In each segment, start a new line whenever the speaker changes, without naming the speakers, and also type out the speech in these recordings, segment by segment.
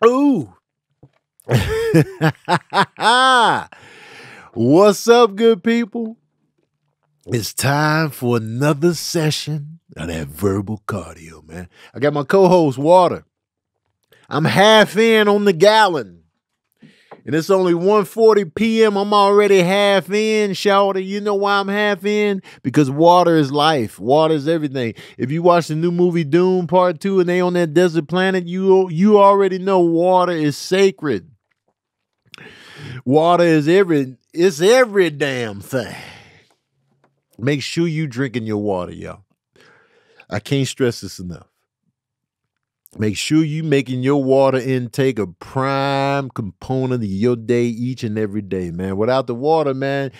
Ooh. What's up, good people? It's time for another session of that verbal cardio, man. I got my co-host, Water. I'm half in on the gallon. And it's only 1:40 p.m. I'm already half in, shawty. You know why I'm half in? Because water is life. Water is everything. If you watch the new movie Dune Part 2 and they on that desert planet, you already know water is sacred. Water is every damn thing. Make sure you drinking your water, y'all. I can't stress this enough. Make sure you making your water intake a prime component of your day each and every day, man. Without the water, man,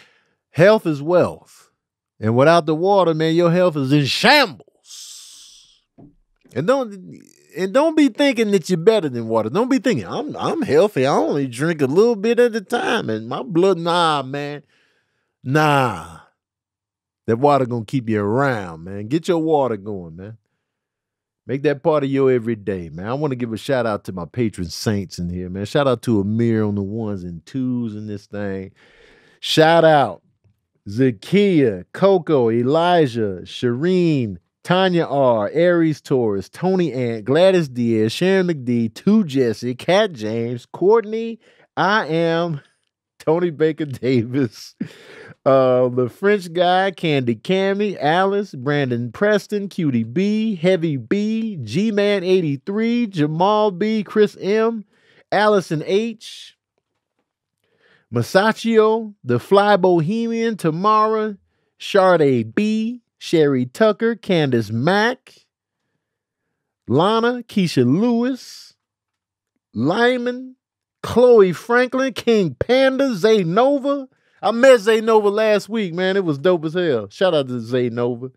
health is wealth. And without the water, man, your health is in shambles. And don't be thinking that you're better than water. Don't be thinking, I'm healthy. I only drink a little bit at a time. And my blood, nah, man. Nah. That water gonna keep you around, man. Get your water going, man. Make that part of your everyday, man. I want to give a shout out to my patron saints in here, man. Shout out to Amir on the ones and twos in this thing. Shout out Zakia, Coco, Elijah, Shireen, Tanya R, Aries Taurus, Tony Ant, Gladys Diaz, Sharon McD, 2 Jesse, Cat James, Courtney, I am Tony Baker Davis, the French guy, Candy Cammy, Alice, Brandon Preston, Cutie B, Heavy B, G-Man 83, Jamal B, Chris M, Allison H, Masaccio, The Fly Bohemian, Tamara, Sade B, Sherry Tucker, Candace Mack, Lana, Keisha Lewis, Lyman, Chloe Franklin, King Panda, Zay Nova. I met Zay Nova last week, man. It was dope as hell. Shout out to Zay Nova.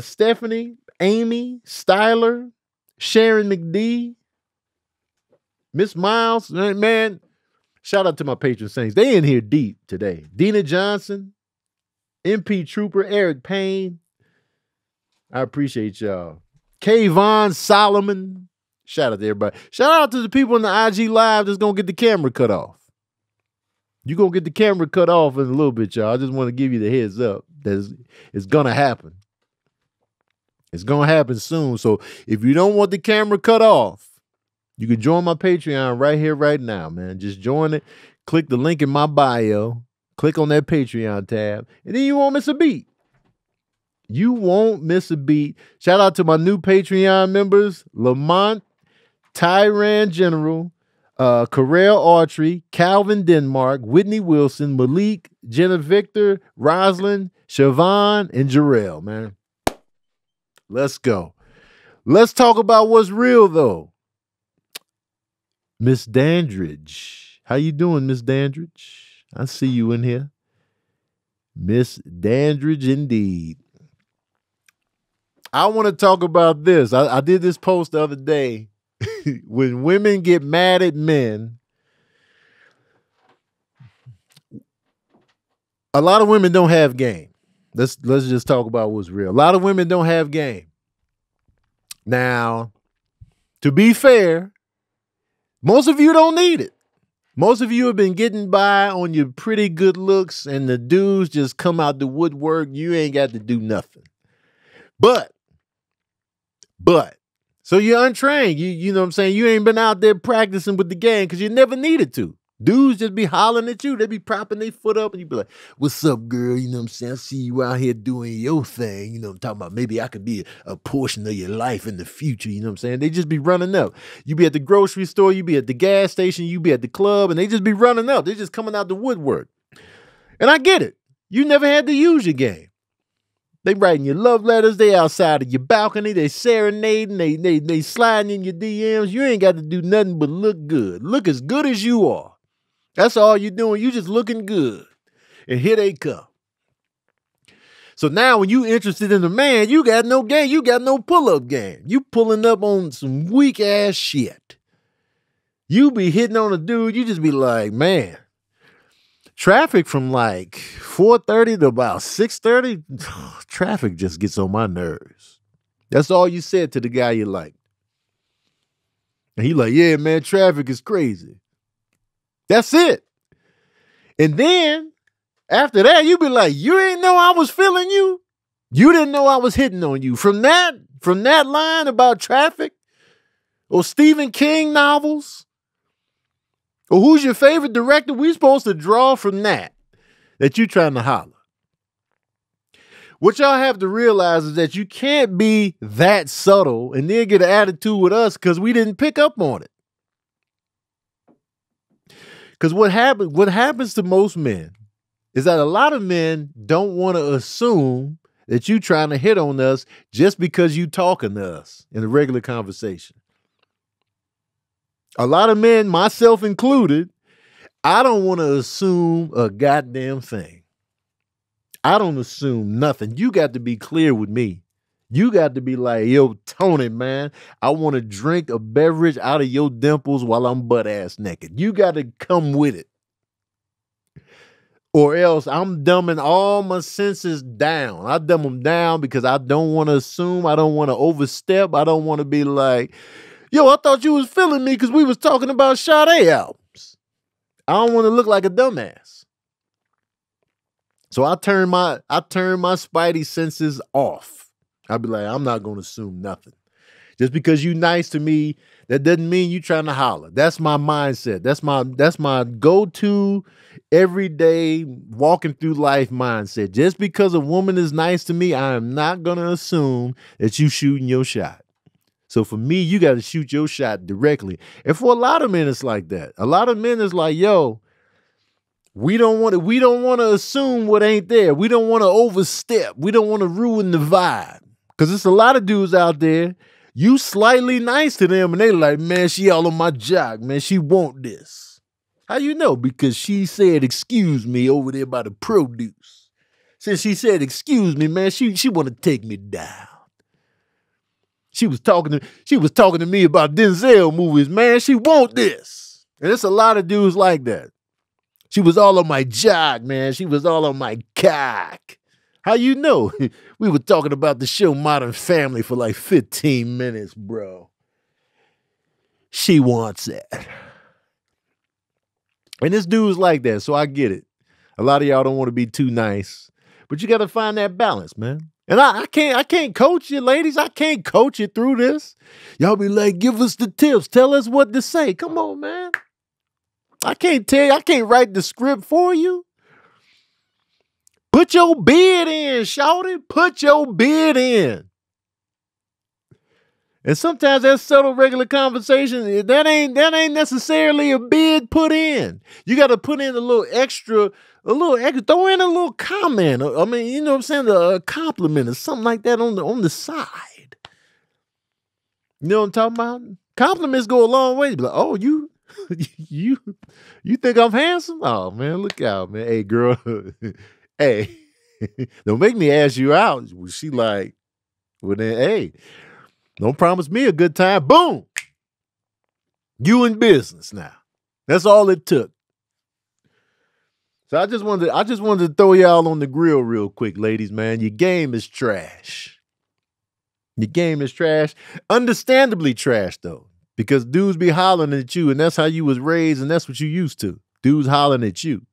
Stephanie, Amy, Styler, Sharon McD, Miss Miles, man. Shout out to my patron saints. They in here deep today. Dina Johnson, MP Trooper, Eric Payne. I appreciate y'all. Kayvon Solomon. Shout out to everybody. Shout out to the people in the IG Live that's going to get the camera cut off. You're going to get the camera cut off in a little bit, y'all. I just want to give you the heads up that it's going to happen. It's going to happen soon. So if you don't want the camera cut off, you can join my Patreon right here, right now, man. Just join it. Click the link in my bio. Click on that Patreon tab. And then you won't miss a beat. You won't miss a beat. Shout out to my new Patreon members, Lamont, Tyran General, Carell Autry, Calvin Denmark, Whitney Wilson, Malik, Jenna Victor, Roslyn, Siobhan, and Jarrell, man. Let's go. Let's talk about what's real, though. Miss Dandridge. How you doing, Miss Dandridge? I see you in here. Miss Dandridge, indeed. I want to talk about this. I did this post the other day. When women get mad at men, a lot of women don't have game. Let's just talk about what's real. A lot of women don't have game. Now, to be fair, most of you don't need it. Most of you have been getting by on your pretty good looks, and the dudes just come out the woodwork. You ain't got to do nothing. But, so you're untrained. You know what I'm saying? You ain't been out there practicing with the game because you never needed to. Dudes just be hollering at you. They be propping their foot up and you be like, what's up, girl? You know what I'm saying? I see you out here doing your thing. You know what I'm talking about? Maybe I could be a portion of your life in the future. You know what I'm saying? They just be running up. You be at the grocery store. You be at the gas station. You be at the club. And they just be running up. They just coming out the woodwork. And I get it. You never had to use your game. They writing your love letters. They outside of your balcony. They serenading. They sliding in your DMs. You ain't got to do nothing but look good. Look as good as you are. That's all you're doing. You just looking good. And here they come. So now when you interested in a man, you got no game. You got no pull-up game. You pulling up on some weak-ass shit. You be hitting on a dude, you just be like, man, traffic from like 4:30 to about 6:30, traffic just gets on my nerves. That's all you said to the guy you like. And he like, yeah, man, traffic is crazy. That's it. And then after that, you be like, you ain't know I was feeling you. You didn't know I was hitting on you. From that line about traffic or Stephen King novels or who's your favorite director, we supposed to draw from that you trying to holler. What y'all have to realize is that you can't be that subtle and then get an attitude with us because we didn't pick up on it. Because what happens to most men is that a lot of men don't want to assume that you trying to hit on us just because you talking to us in a regular conversation. A lot of men, myself included, I don't want to assume a goddamn thing. I don't assume nothing. You got to be clear with me. You got to be like, yo, Tony, man, I want to drink a beverage out of your dimples while I'm butt ass naked. You got to come with it. Or else I'm dumbing all my senses down. I dumb them down because I don't want to assume. I don't want to overstep. I don't want to be like, yo, I thought you was feeling me because we was talking about Sade albums. I don't want to look like a dumbass. So I turn my spidey senses off. I'll be like, I'm not going to assume nothing. Just because you nice to me, that doesn't mean you trying to holler. That's my mindset. That's my go-to everyday walking through life mindset. Just because a woman is nice to me, I am not going to assume that you shooting your shot. So for me, you got to shoot your shot directly. And for a lot of men, it's like that. A lot of men is like, yo, we don't want to assume what ain't there. We don't want to overstep. We don't want to ruin the vibe. Because there's a lot of dudes out there, you slightly nice to them, and they like, man, she all on my jock, man. She want this. How you know? Because she said, excuse me, over there by the produce. Since she said, excuse me, man, she want to take me down. She was talking to me about Denzel movies, man. She want this. And there's a lot of dudes like that. She was all on my jock, man. She was all on my cock. How you know? We were talking about the show Modern Family for like 15 minutes, bro. She wants it. And this dude's like that, so I get it. A lot of y'all don't want to be too nice, but you got to find that balance, man. And I can't coach you, ladies. I can't coach you through this. Y'all be like, give us the tips. Tell us what to say. Come on, man. I can't tell you. I can't write the script for you. Put your bid in, shawty. Put your bid in. And sometimes that subtle regular conversation, that ain't necessarily a bid put in. You got to put in a little extra, throw in a little comment. I mean, you know what I'm saying? A compliment or something like that on the side. You know what I'm talking about? Compliments go a long way. Like, oh, you think I'm handsome? Oh man, look out, man. Hey girl, hey, don't make me ask you out. She like, well then, hey, don't promise me a good time. Boom, you in business now. That's all it took. So I just wanted to throw y'all on the grill real quick, ladies, man. Your game is trash. Your game is trash. Understandably trash though. Because dudes be hollering at you, and that's how you was raised, and that's what you used to. Dudes hollering at you.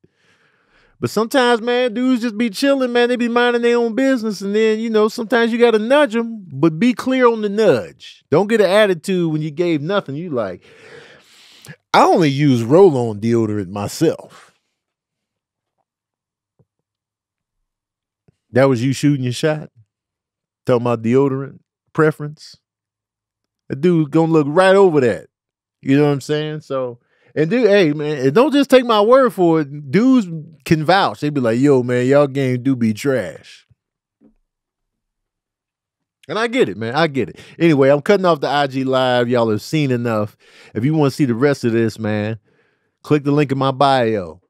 But sometimes, man, dudes just be chilling, man. They be minding their own business, and then, you know, sometimes you got to nudge them, but be clear on the nudge. Don't get an attitude when you gave nothing. You like, I only use roll-on deodorant myself. That was you shooting your shot? Talking about deodorant preference? A dude gonna look right over that. You know what I'm saying? So, and dude, hey man, and don't just take my word for it. Dudes can vouch. They be like, yo, man, y'all game do be trash. And I get it, man. I get it. Anyway, I'm cutting off the IG live. Y'all have seen enough. If you want to see the rest of this, man, click the link in my bio.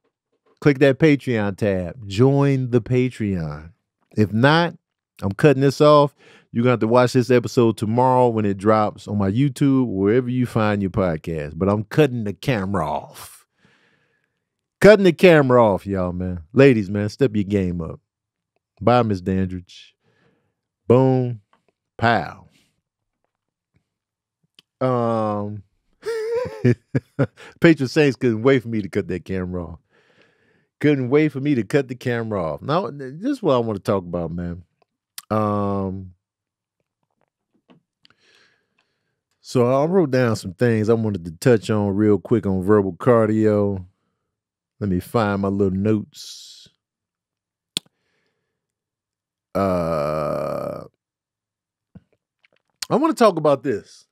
Click that Patreon tab. Join the Patreon. If not, I'm cutting this off. You're going to have to watch this episode tomorrow when it drops on my YouTube, wherever you find your podcast. But I'm cutting the camera off. Cutting the camera off, y'all, man. Ladies, man, step your game up. Bye, Miss Dandridge. Boom. Pow. Patriot Saints couldn't wait for me to cut that camera off. Couldn't wait for me to cut the camera off. Now, this is what I want to talk about, man. So I wrote down some things I wanted to touch on real quick on verbal cardio. Let me find my little notes. I want to talk about this.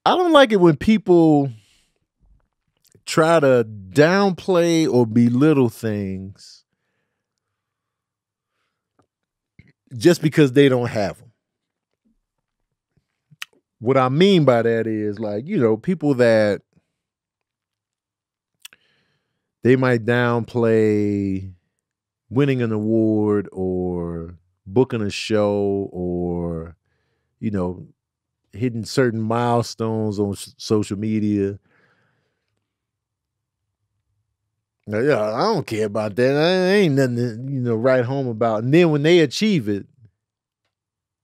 I don't like it when people try to downplay or belittle things just because they don't have them. What I mean by that is, like, people that they might downplay winning an award or booking a show or, hitting certain milestones on social media. Yeah, I don't care about that. Ain't nothing to, write home about. And then when they achieve it,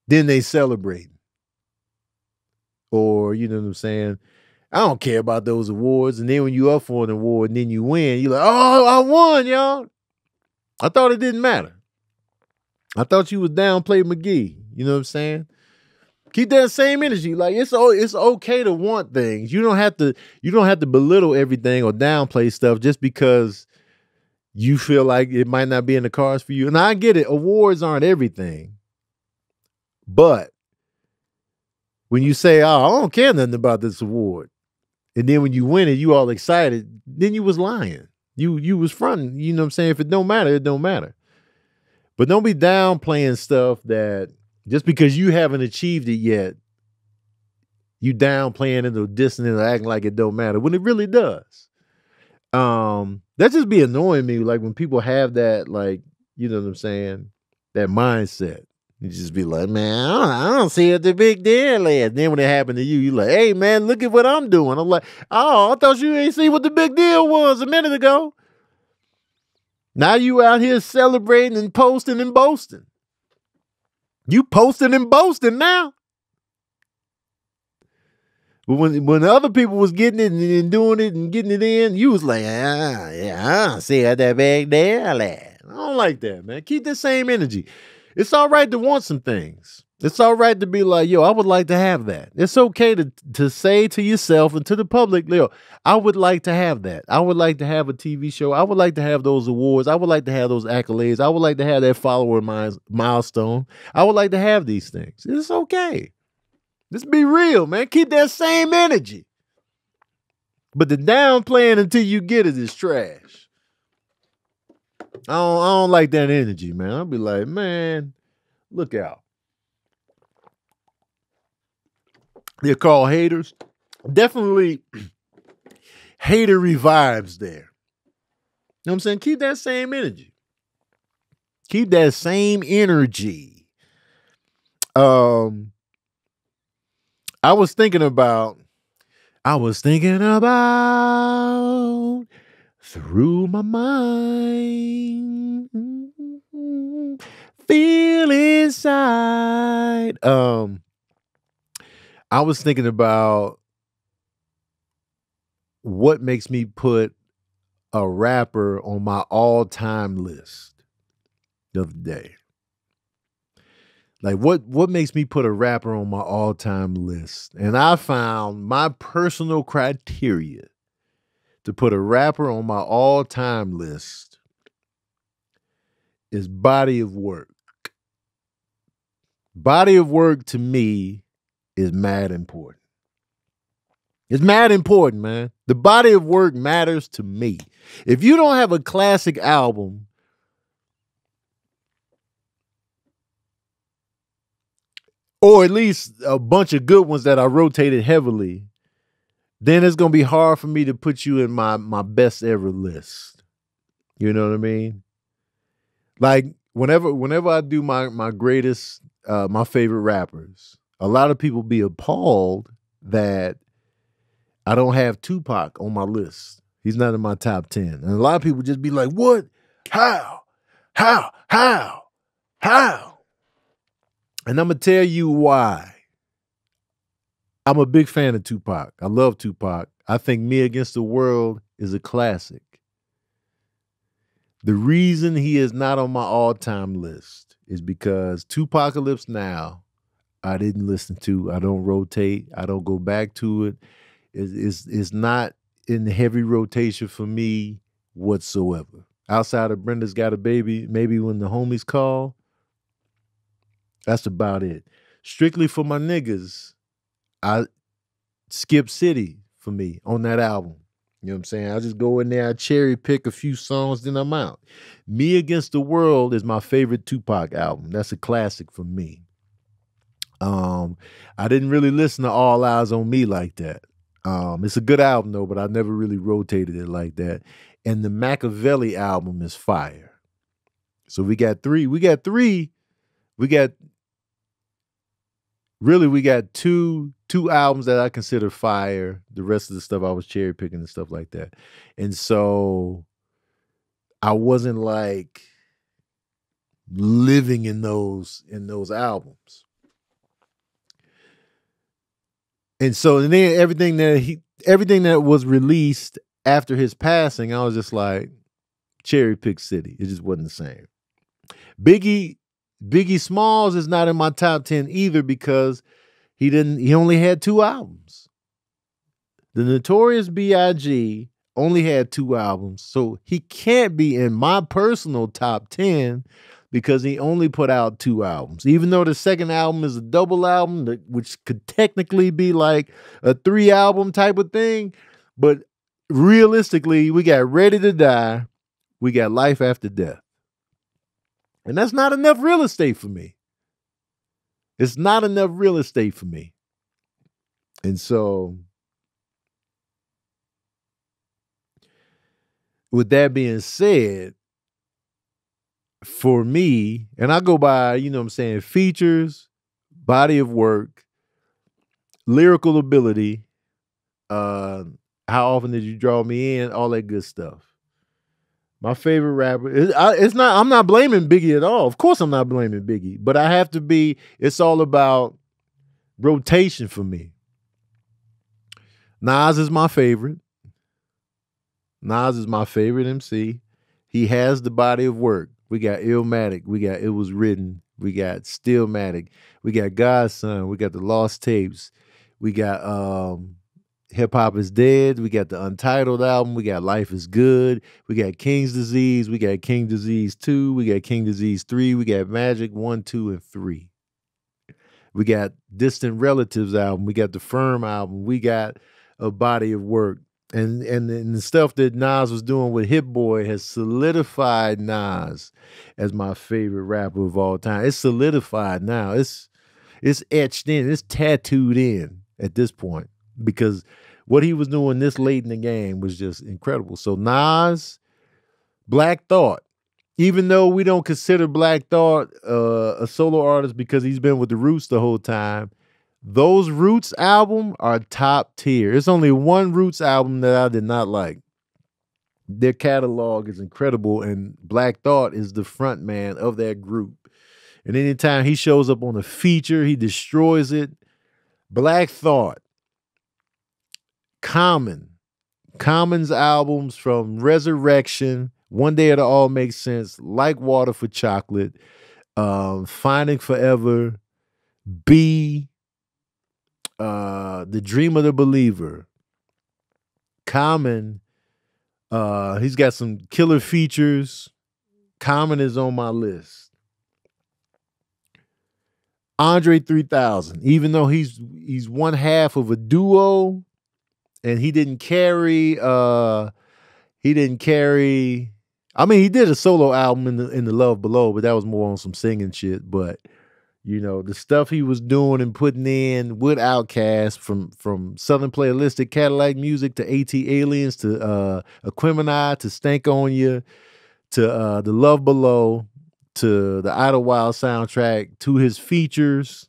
then they celebrate. Or, you know what I'm saying? I don't care about those awards. And then when you up for an award and then you win, you're like, oh, I won, y'all. I thought it didn't matter. I thought you was downplay McGee. You know what I'm saying? Keep that same energy. Like, it's okay to want things. You don't have to belittle everything or downplay stuff just because you feel like it might not be in the cards for you. And I get it. Awards aren't everything. But when you say, oh, I don't care nothing about this award, and then when you win it, you all excited, then you was lying. You was fronting. You know what I'm saying? If it don't matter, it don't matter. But don't be downplaying stuff that just because you haven't achieved it yet, you downplaying it or dissing it or acting like it don't matter when it really does. That just be annoying me. Like when people have that, like, you know what I'm saying? That mindset. You just be like, man, I don't see it the big deal is. Then when it happened to you, you're like, hey, man, look at what I'm doing. I'm like, oh, I thought you ain't see what the big deal was a minute ago. Now you out here celebrating and posting and boasting. You posting and boasting now. But when other people was getting it and doing it and getting it in, you was like, yeah, I don't see how that big deal is. I don't like that, man. Keep the same energy. It's all right to want some things. It's all right to be like, yo, I would like to have that. It's okay to say to yourself and to the public, yo, I would like to have that. I would like to have a TV show. I would like to have those awards. I would like to have those accolades. I would like to have that follower milestone. I would like to have these things. It's okay. Just be real, man. Keep that same energy. But the downplaying until you get it is trash. I don't like that energy, man. I'll be like, man, look out. They're called haters. Definitely hatery vibes there. You know what I'm saying? Keep that same energy. Keep that same energy. I was thinking about through my mind, feel inside. I was thinking about what makes me put a rapper on my all-time list the other day. Like what makes me put a rapper on my all-time list? And I found my personal criteria to put a rapper on my all-time list is body of work. Body of work to me is mad important. It's mad important, man. The body of work matters to me. If you don't have a classic album, or at least a bunch of good ones that I rotated heavily, then it's going to be hard for me to put you in my best ever list. You know what I mean? Like whenever I do my greatest, my favorite rappers, a lot of people be appalled that I don't have Tupac on my list. He's not in my top 10. And a lot of people just be like, what? How? And I'm going to tell you why I'm a big fan of Tupac. I love Tupac. I think Me Against the World is a classic. The reason he is not on my all-time list is because Tupacalypse Now, I didn't listen to. I don't rotate. I don't go back to it. It's not in heavy rotation for me whatsoever. Outside of Brenda's Got a Baby, maybe When the Homies Call, that's about it. Strictly for my niggas, I Skip City for me on that album. You know what I'm saying? I just go in there, I cherry pick a few songs, then I'm out. Me Against the World is my favorite Tupac album. That's a classic for me. I didn't really listen to All Eyes on Me like that. It's a good album though, but I never really rotated it like that. And the Machiavelli album is fire. So we got three. We got two albums that I consider fire. The rest of the stuff I was cherry picking and stuff like that. And so I wasn't like living in those albums. And so then everything that was released after his passing, I was just like, cherry pick City. It just wasn't the same. Biggie Smalls is not in my top 10 either because he only had 2 albums. The Notorious B.I.G. only had 2 albums, so he can't be in my personal top 10 because he only put out 2 albums. Even though the second album is a double album, which could technically be like a 3-album type of thing, but realistically, we got Ready to Die, we got Life After Death. And that's not enough real estate for me. It's not enough real estate for me. And so, with that being said, for me, and I go by, you know what I'm saying, features, body of work, lyrical ability, how often did you draw me in, all that good stuff. My favorite rapper, I'm not blaming Biggie at all. Of course I'm not blaming Biggie, but I have to be, it's all about rotation for me. Nas is my favorite. Nas is my favorite MC. He has the body of work. We got Illmatic. We got It Was Written. We got Stillmatic. We got Godson. We got the Lost Tapes. We got Hip Hop Is Dead. We got the Untitled album. We got Life Is Good. We got King's Disease. We got King Disease 2. We got King Disease 3. We got Magic 1, 2, and 3. We got Distant Relatives album. We got the Firm album. We got a body of work. And the stuff that Nas was doing with Hit Boy has solidified Nas as my favorite rapper of all time. It's solidified now. It's etched in. It's tattooed in at this point because what he was doing this late in the game was just incredible. So Nas, Black Thought. Even though we don't consider Black Thought a solo artist because he's been with the Roots the whole time, those Roots album are top tier. It's only one Roots album that I did not like. Their catalog is incredible, and Black Thought is the front man of that group. And anytime he shows up on a feature, he destroys it. Black Thought, Common's albums from Resurrection, One Day It'll All Make Sense, Like Water for Chocolate, Finding Forever, B, The Dream of the Believer. Common, he's got some killer features. Common is on my list. Andre 3000, even though he's one half of a duo, and he didn't carry. I mean, he did a solo album in the Love Below, but that was more on some singing shit. But you know, the stuff he was doing and putting in with Outkast, from Southern Playalistic Cadillac Music to AT Aliens to Aquemini to Stank on You to the Love Below to the Idlewild soundtrack to his features.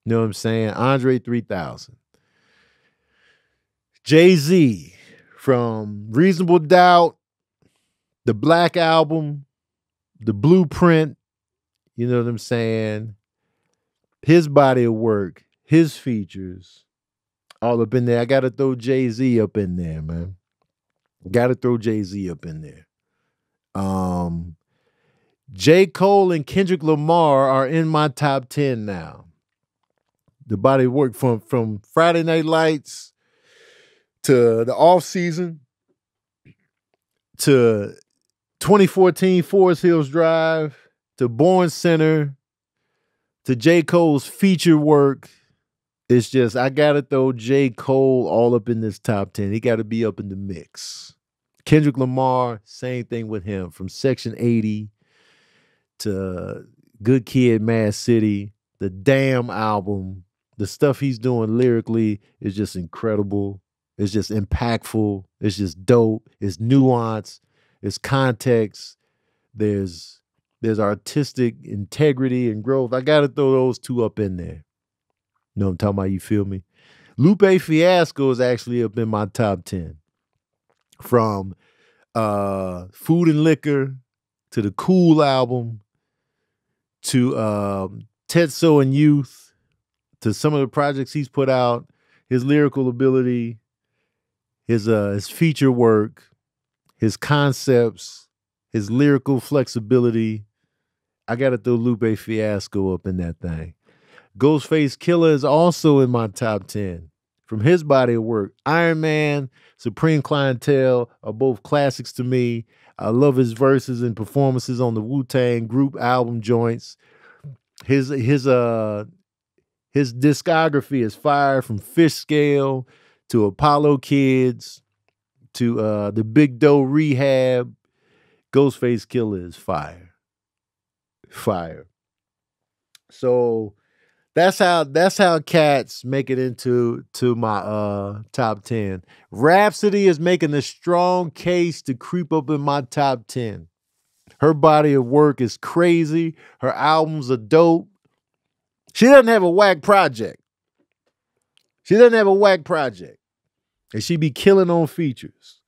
You know what I'm saying? Andre 3000. Jay-Z, from Reasonable Doubt, the Black Album, the Blueprint, you know what I'm saying? His body of work, his features all up in there. I got to throw Jay-Z up in there, man. Got to throw Jay-Z up in there. J. Cole and Kendrick Lamar are in my top 10 now. The body of work from Friday Night Lights to the off season to 2014 Forest Hills Drive to Born Center to J. Cole's feature work. It's just, I got to throw J. Cole all up in this top 10. He got to be up in the mix. Kendrick Lamar, same thing with him. From Section 80 to Good Kid, Mad City, the Damn album, the stuff he's doing lyrically is just incredible. It's just impactful. It's just dope. It's nuance. It's context. There's artistic integrity and growth. I got to throw those two up in there. You know what I'm talking about? You feel me? Lupe Fiasco is actually up in my top 10. From Food and Liquor to the Cool album to Tetsuo and Youth to some of the projects he's put out, his lyrical ability, his feature work, his concepts, his lyrical flexibility. I got to throw Lupe Fiasco up in that thing. Ghostface Killah is also in my top 10. From his body of work, Iron Man, Supreme Clientele are both classics to me. I love his verses and performances on the Wu-Tang group album joints. His discography is fire, from Fish Scale to Apollo Kids to the Big Doe Rehab. Ghostface Killah is fire. Fire. So that's how cats make it into my top 10. Rhapsody is making a strong case to creep up in my top 10. Her body of work is crazy. Her albums are dope. She doesn't have a whack project. And she be killing on features.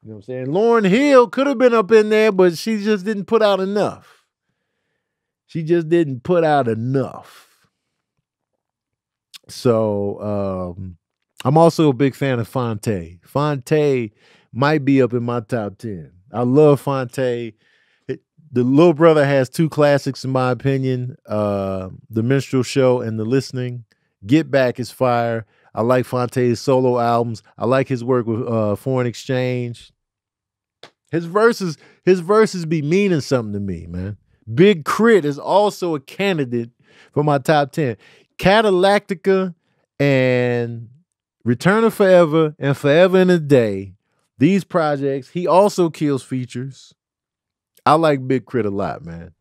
You know what I'm saying? Lauryn Hill could have been up in there, but she just didn't put out enough. So I'm also a big fan of Phonte. Phonte might be up in my top 10. I love Phonte. The Little Brother has two classics, in my opinion. The Minstrel Show and The Listening. Get Back is fire. I like Phonte's solo albums. I like his work with Foreign Exchange. His verses be meaning something to me, man. Big Crit is also a candidate for my top 10. Catalactica and Return of Forever and Forever in a Day. These projects, he also kills features. I like Big Crit a lot, man.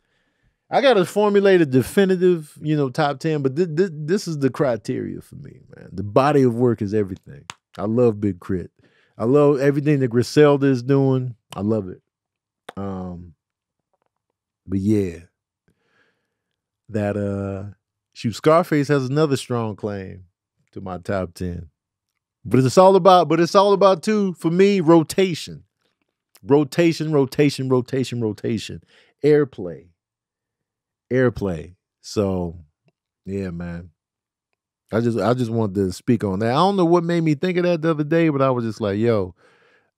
I got to formulate a definitive, top 10, but this is the criteria for me, man. The body of work is everything. I love Big Crit. I love everything that Griselda is doing. I love it. But yeah, Scarface has another strong claim to my top 10. But it's all about too, for me, rotation. Rotation. Airplay. So yeah, man. I just wanted to speak on that. I don't know what made me think of that the other day, but I was just like, yo,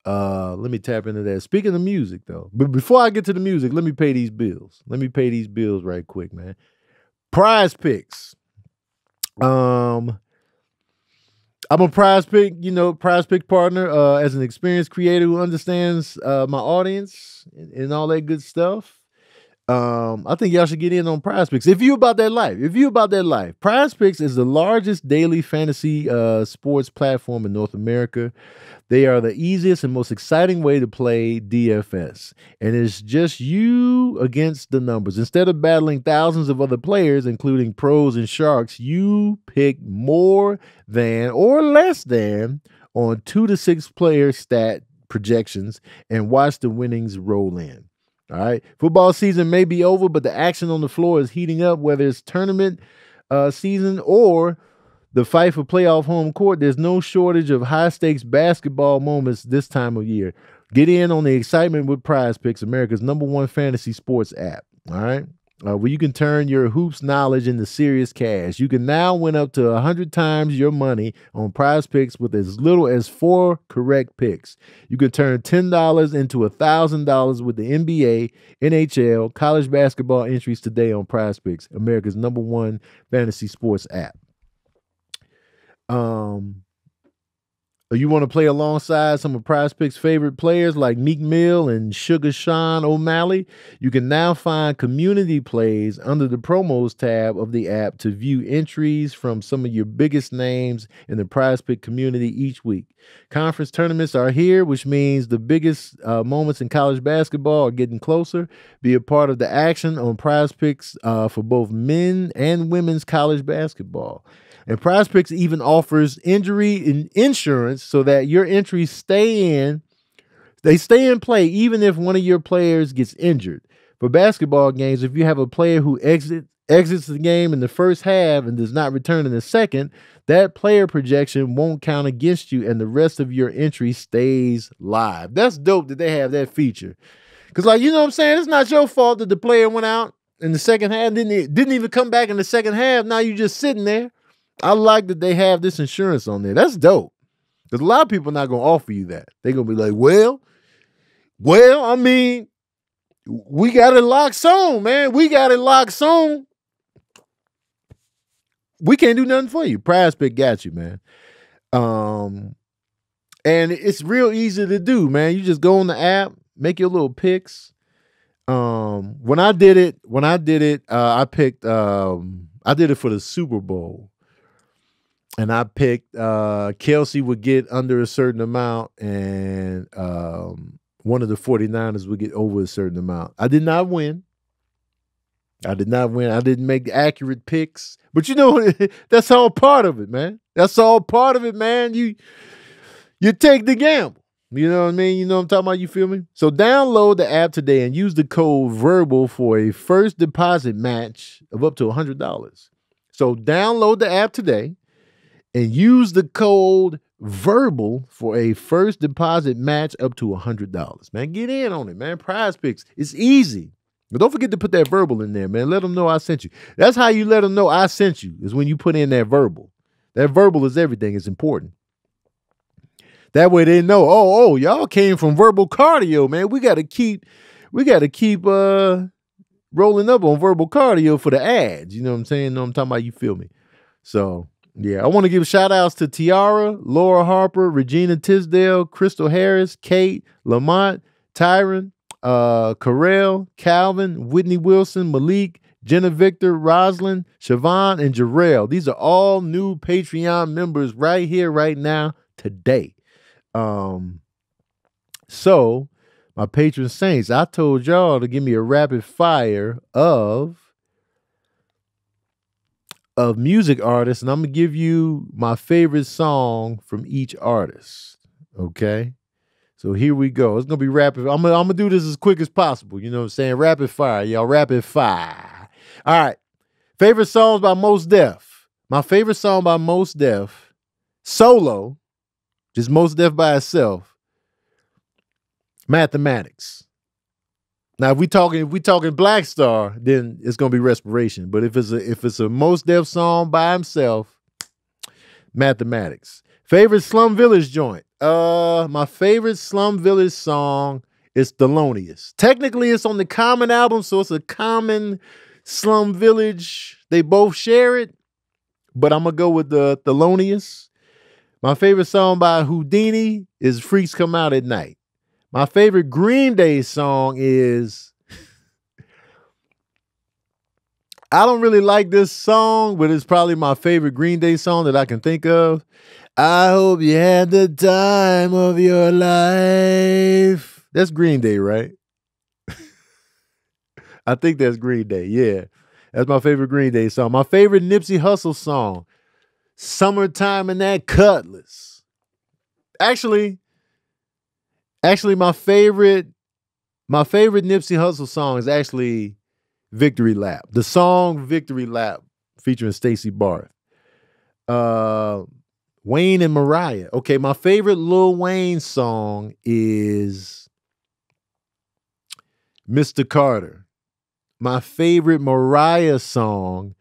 let me tap into that. Speaking of music, though, but before I get to the music, let me pay these bills. Right quick, man. Prize Picks. I'm a Prize Pick partner as an experienced creator who understands my audience and all that good stuff. I think y'all should get in on Prize Picks. If you about that life, Prize Picks is the largest daily fantasy sports platform in North America. They are the easiest and most exciting way to play DFS. And it's just you against the numbers. Instead of battling thousands of other players, including pros and sharks, you pick more than or less than on 2 to 6 player stat projections and watch the winnings roll in. All right. Football season may be over, but the action on the floor is heating up, whether it's tournament season or the fight for playoff home court. There's no shortage of high-stakes basketball moments this time of year. Get in on the excitement with Prize Picks, America's #1 fantasy sports app. All right. where you can turn your hoops knowledge into serious cash. You can now win up to 100 times your money on Prize Picks with as little as 4 correct picks. You can turn $10 into $1,000 with the NBA, NHL, college basketball entries today on Prize Picks, America's #1 fantasy sports app. You want to play alongside some of Prize Picks' favorite players like Meek Mill and Sugar Sean O'Malley? You can now find community plays under the promos tab of the app to view entries from some of your biggest names in the Prize Pick community each week. Conference tournaments are here, which means the biggest moments in college basketball are getting closer. Be a part of the action on Prize Picks for both men and women's college basketball. And Prize Picks even offers injury insurance so that your entries stay in play even if one of your players gets injured. For basketball games, if you have a player who exits the game in the first half and does not return in the second, that player projection won't count against you and the rest of your entry stays live. That's dope that they have that feature. Because, like, you know what I'm saying? It's not your fault that the player went out in the second half, didn't even come back in the second half. Now you're just sitting there. I like that they have this insurance on there. That's dope. Because a lot of people are not going to offer you that. They're going to be like, well, I mean, we got it locked on, man. We got it locked on. We can't do nothing for you. Prize Pick got you, man. And it's real easy to do, man. You just go on the app, make your little picks. When I did it, I picked, I did it for the Super Bowl. And I picked Kelsey would get under a certain amount and one of the 49ers would get over a certain amount. I did not win. I didn't make accurate picks. But you know, that's all part of it, man. That's all part of it, man. You take the gamble. You know what I mean? You know what I'm talking about? You feel me? So download the app today and use the code VERBAL for a first deposit match of up to $100. So download the app today and use the code VERBAL for a first deposit match up to $100. Man, get in on it, man. Prize Picks. It's easy. But don't forget to put that verbal in there, man. Let them know I sent you. That's how you let them know I sent you, is when you put in that verbal. That verbal is everything. It's important. That way they know, oh, y'all came from Verbal Cardio, man. We got to keep rolling up on Verbal Cardio for the ads. You know what I'm saying? Know what I'm talking about? You feel me? So, yeah, I want to give shout outs to Tiara, Laura Harper, Regina Tisdale, Crystal Harris, Kate, Lamont, Tyron, Carell, Calvin, Whitney Wilson, Malik, Jenna Victor, Roslyn, Siobhan, and Jarrell. These are all new Patreon members right here, right now, today. So my patron saints, I told y'all to give me a rapid fire of music artists, and I'm gonna give you my favorite song from each artist. Okay, so here we go. It's gonna be rapid. I'm gonna do this as quick as possible. You know what I'm saying? Rapid fire, y'all. Rapid fire. All right. Favorite songs by Mos Def. My favorite song by Mos Def, solo, just Mos Def by itself. Mathematics. Now, if we talking Black Star, then it's gonna be Respiration. But if it's a Mos Def song by himself, Mathematics. Favorite Slum Village joint. My favorite Slum Village song is Thelonious. Technically, it's on the Common album, so it's a Common Slum Village. They both share it, but I'm gonna go with the Thelonious. My favorite song by Houdini is Freaks Come Out at Night. My favorite Green Day song is, I don't really like this song, but it's probably my favorite Green Day song that I can think of. I hope you had the time of your life. That's Green Day, right? I think that's Green Day, yeah. That's my favorite Green Day song. My favorite Nipsey Hussle song, Summertime in That Cutlass. Actually, my favorite Nipsey Hussle song is actually Victory Lap. The song Victory Lap featuring Stacey Barth. Wayne and Mariah. Okay, my favorite Lil Wayne song is Mr. Carter. my favorite Mariah song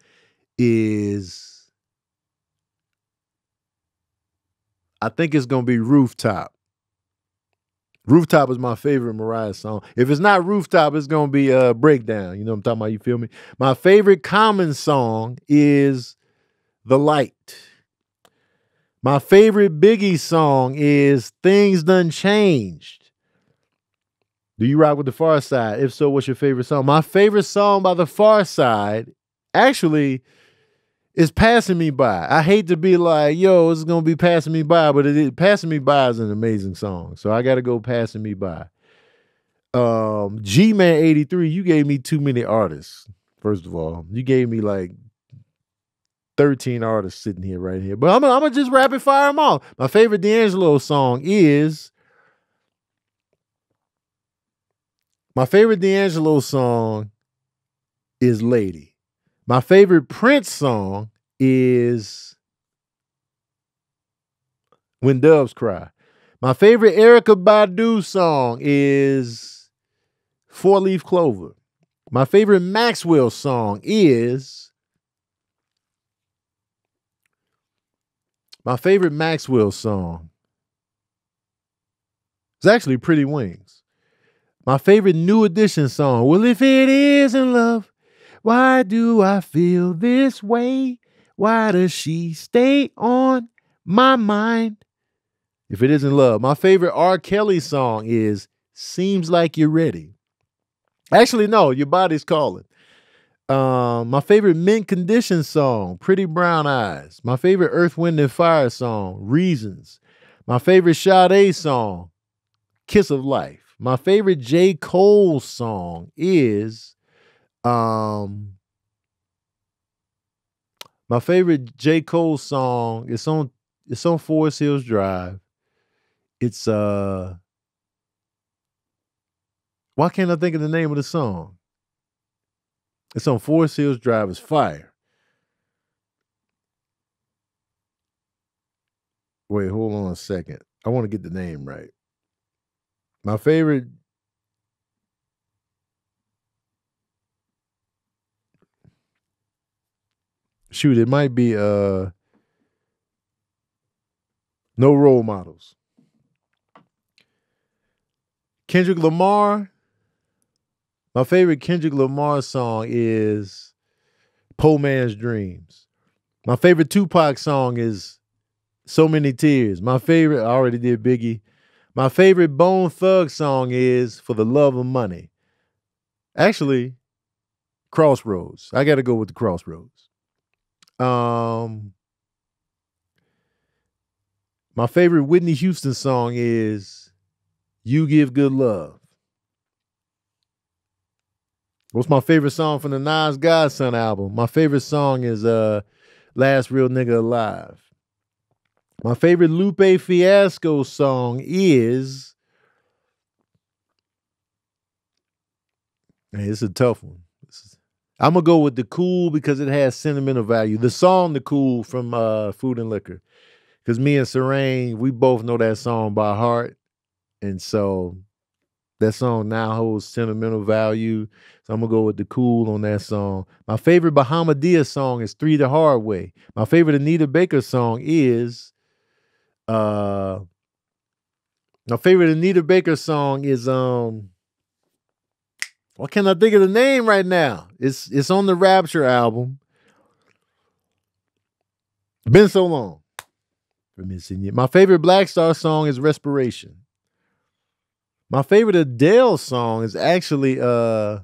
is, I think it's gonna be Rooftop. Rooftop is my favorite Mariah song. If it's not Rooftop, it's gonna be Breakdown. You know what I'm talking about? You feel me? My favorite Common song is The Light. My favorite Biggie song is Things Done Changed. Do you rock with The Far Side? If so, what's your favorite song? My favorite song by The Far Side actually is Passing Me By. I hate to be like, yo, it's going to be Passing Me By, but Passing Me By is an amazing song. So I got to go Passing Me By. G-Man 83, you gave me too many artists, first of all. You gave me like 13 artists sitting here right here. But I'm going to just rapid fire them all. My favorite D'Angelo song is... Lady. My favorite Prince song is When Doves Cry. My favorite Erykah Badu song is Four Leaf Clover. My favorite Maxwell song is... It's actually Pretty Wings. My favorite New Edition song, Well, If It Isn't Love, Why Do I Feel This Way? Why does she stay on my mind? If It Isn't Love. My favorite R. Kelly song is Seems Like You're Ready. Actually, no, Your Body's Calling. My favorite Mint Condition song, Pretty Brown Eyes. My favorite Earth, Wind, and Fire song, Reasons. My favorite Sade song, Kiss of Life. My favorite J. Cole song is my favorite J. Cole song. It's on Forest Hills Drive. It's why can't I think of the name of the song? It's on Forest Hills Drive. It's fire. Wait, hold on a second. I want to get the name right. My favorite. Shoot, it might be No Role Models. Kendrick Lamar. My favorite Kendrick Lamar song is Poor Man's Dreams. My favorite Tupac song is So Many Tears. My favorite, I already did Biggie. My favorite Bone Thug song is For the Love of Money. Actually, Crossroads. I got to go with the Crossroads. My favorite Whitney Houston song is You Give Good Love. What's my favorite song from the Nas Godson album? My favorite song is Last Real Nigga Alive. My favorite Lupe Fiasco song is... Hey, it's a tough one. I'm going to go with The Cool because it has sentimental value. The song The Cool from Food and Liquor. Because me and Serene, we both know that song by heart. And so that song now holds sentimental value. So I'm going to go with The Cool on that song. My favorite Bahamadia song is Three the Hard Way. My favorite Anita Baker song is... my favorite Anita Baker song is... What can I think of the name right now? It's on the Rapture album. Been so long. For missing you. My favorite Black Star song is Respiration. My favorite Adele song is actually My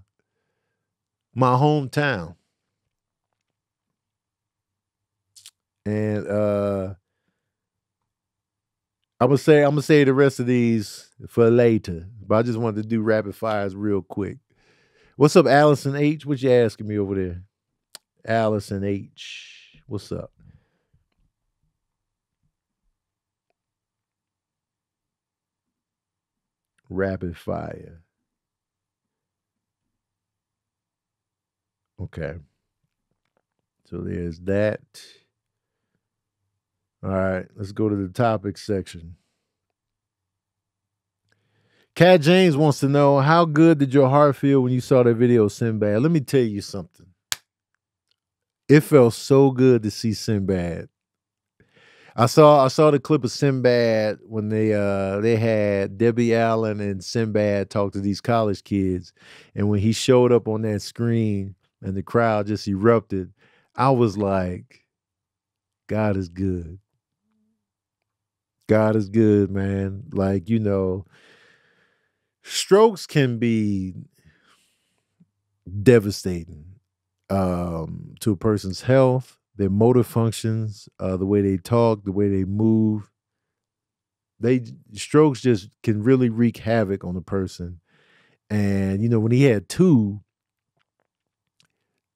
Hometown. And I'm gonna say the rest of these for later. But I just wanted to do rapid fires real quick. What's up, Allison H? What you asking me over there? Allison H. What's up? Rapid fire. Okay. So there's that. All right, let's go to the topic section. Cat James wants to know, how good did your heart feel when you saw that video of Sinbad? Let me tell you something. It felt so good to see Sinbad. I saw the clip of Sinbad when they had Debbie Allen and Sinbad talk to these college kids, and when he showed up on that screen and the crowd just erupted, I was like, God is good. God is good, man. Like, strokes can be devastating to a person's health, their motor functions, the way they talk, the way they move. Strokes just can really wreak havoc on a person. And when he had two,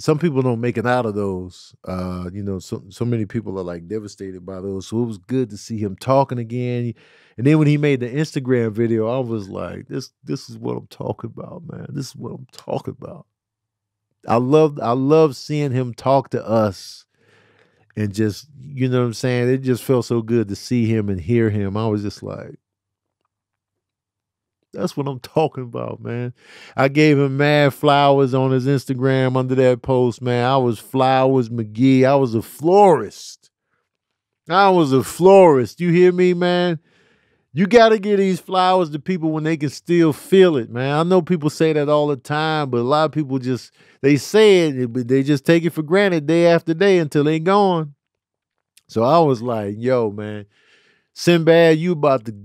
some people don't make it out of those. So many people are like devastated by those. So it was good to see him talking again. And then when he made the Instagram video, I was like, this is what I'm talking about, man. This is what I'm talking about. I love seeing him talk to us and just, you know what I'm saying? It just felt so good to see him and hear him. I was just like, that's what I'm talking about, man. I gave him mad flowers on his Instagram under that post, man. I was Flowers McGee. I was a florist. You hear me, man? You got to give these flowers to people when they can still feel it, man. I know people say that all the time, but a lot of people they say it, but they just take it for granted day after day until they gone. So I was like, yo, man, Sinbad, you about to,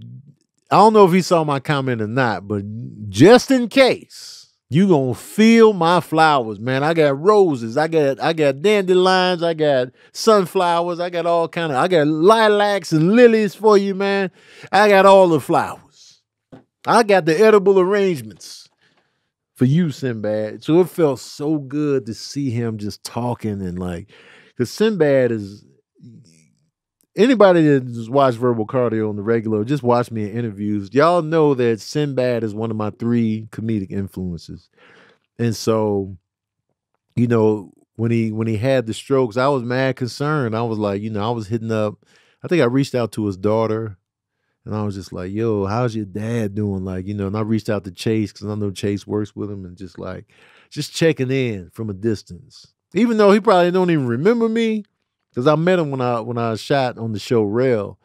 I don't know if he saw my comment or not, but just in case, you gonna feel my flowers, man. I got roses, I got dandelions, I got sunflowers, I got I got lilacs and lilies for you, man. I got all the flowers. I got the edible arrangements for you, Sinbad. So it felt so good to see him just talking and because Sinbad is, anybody that just watch Verbal Cardio on the regular, just watch me in interviews, y'all know that Sinbad is one of my 3 comedic influences. And so, when he had the strokes, I was mad concerned. I was like, I was hitting up, I think I reached out to his daughter, and I was just like, yo, how's your dad doing? And I reached out to Chase because I know Chase works with him, and just checking in from a distance. Even though he probably don't even remember me, because I met him when I shot on the show Rail.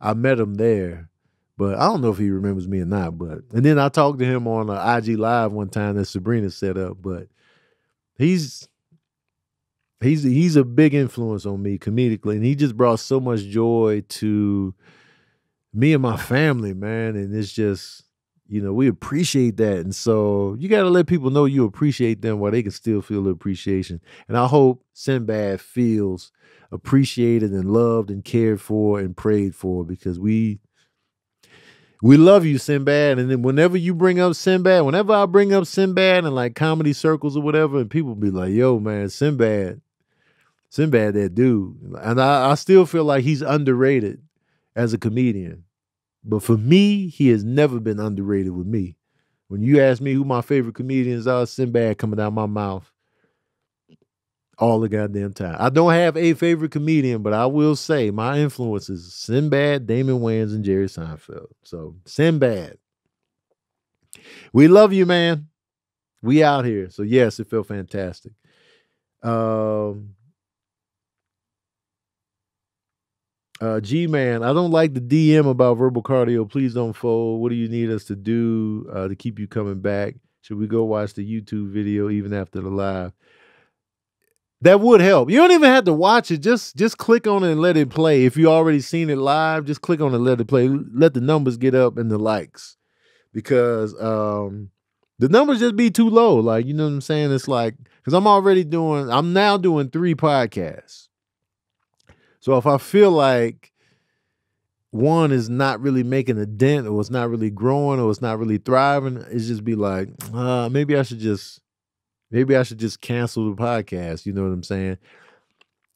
I met him there, but I don't know if he remembers me or not. And then I talked to him on IG Live one time that Sabrina set up. But he's a big influence on me comedically, and he just brought so much joy to me and my family, man. And it's just, we appreciate that. And so you got to let people know you appreciate them while they can still feel the appreciation. And I hope Sinbad feels appreciated and loved and cared for and prayed for, because we love you, Sinbad. And then whenever I bring up Sinbad in comedy circles or whatever, and people be like, yo, man, Sinbad, that dude. And I still feel like he's underrated as a comedian. But for me, he has never been underrated with me. When you ask me who my favorite comedians are, Sinbad coming out my mouth all the goddamn time. I don't have a favorite comedian, but I will say my influences: Sinbad, Damon Wayans, and Jerry Seinfeld. So Sinbad, we love you, man. We out here. So yes, it felt fantastic. G-Man, I don't like the DM about Verbal Cardio. Please don't fold. What do you need us to do to keep you coming back? Should we go watch the YouTube video even after the live? That would help. You don't even have to watch it. Just click on it and let it play. If you already seen it live, just click on it and let it play. Let the numbers get up and the likes. Because the numbers just be too low. You know what I'm saying? It's because I'm now doing 3 podcasts. So if I feel like one is not really making a dent, or it's not really growing, or it's not really thriving, it's just be like, maybe I should just cancel the podcast. You know what I'm saying?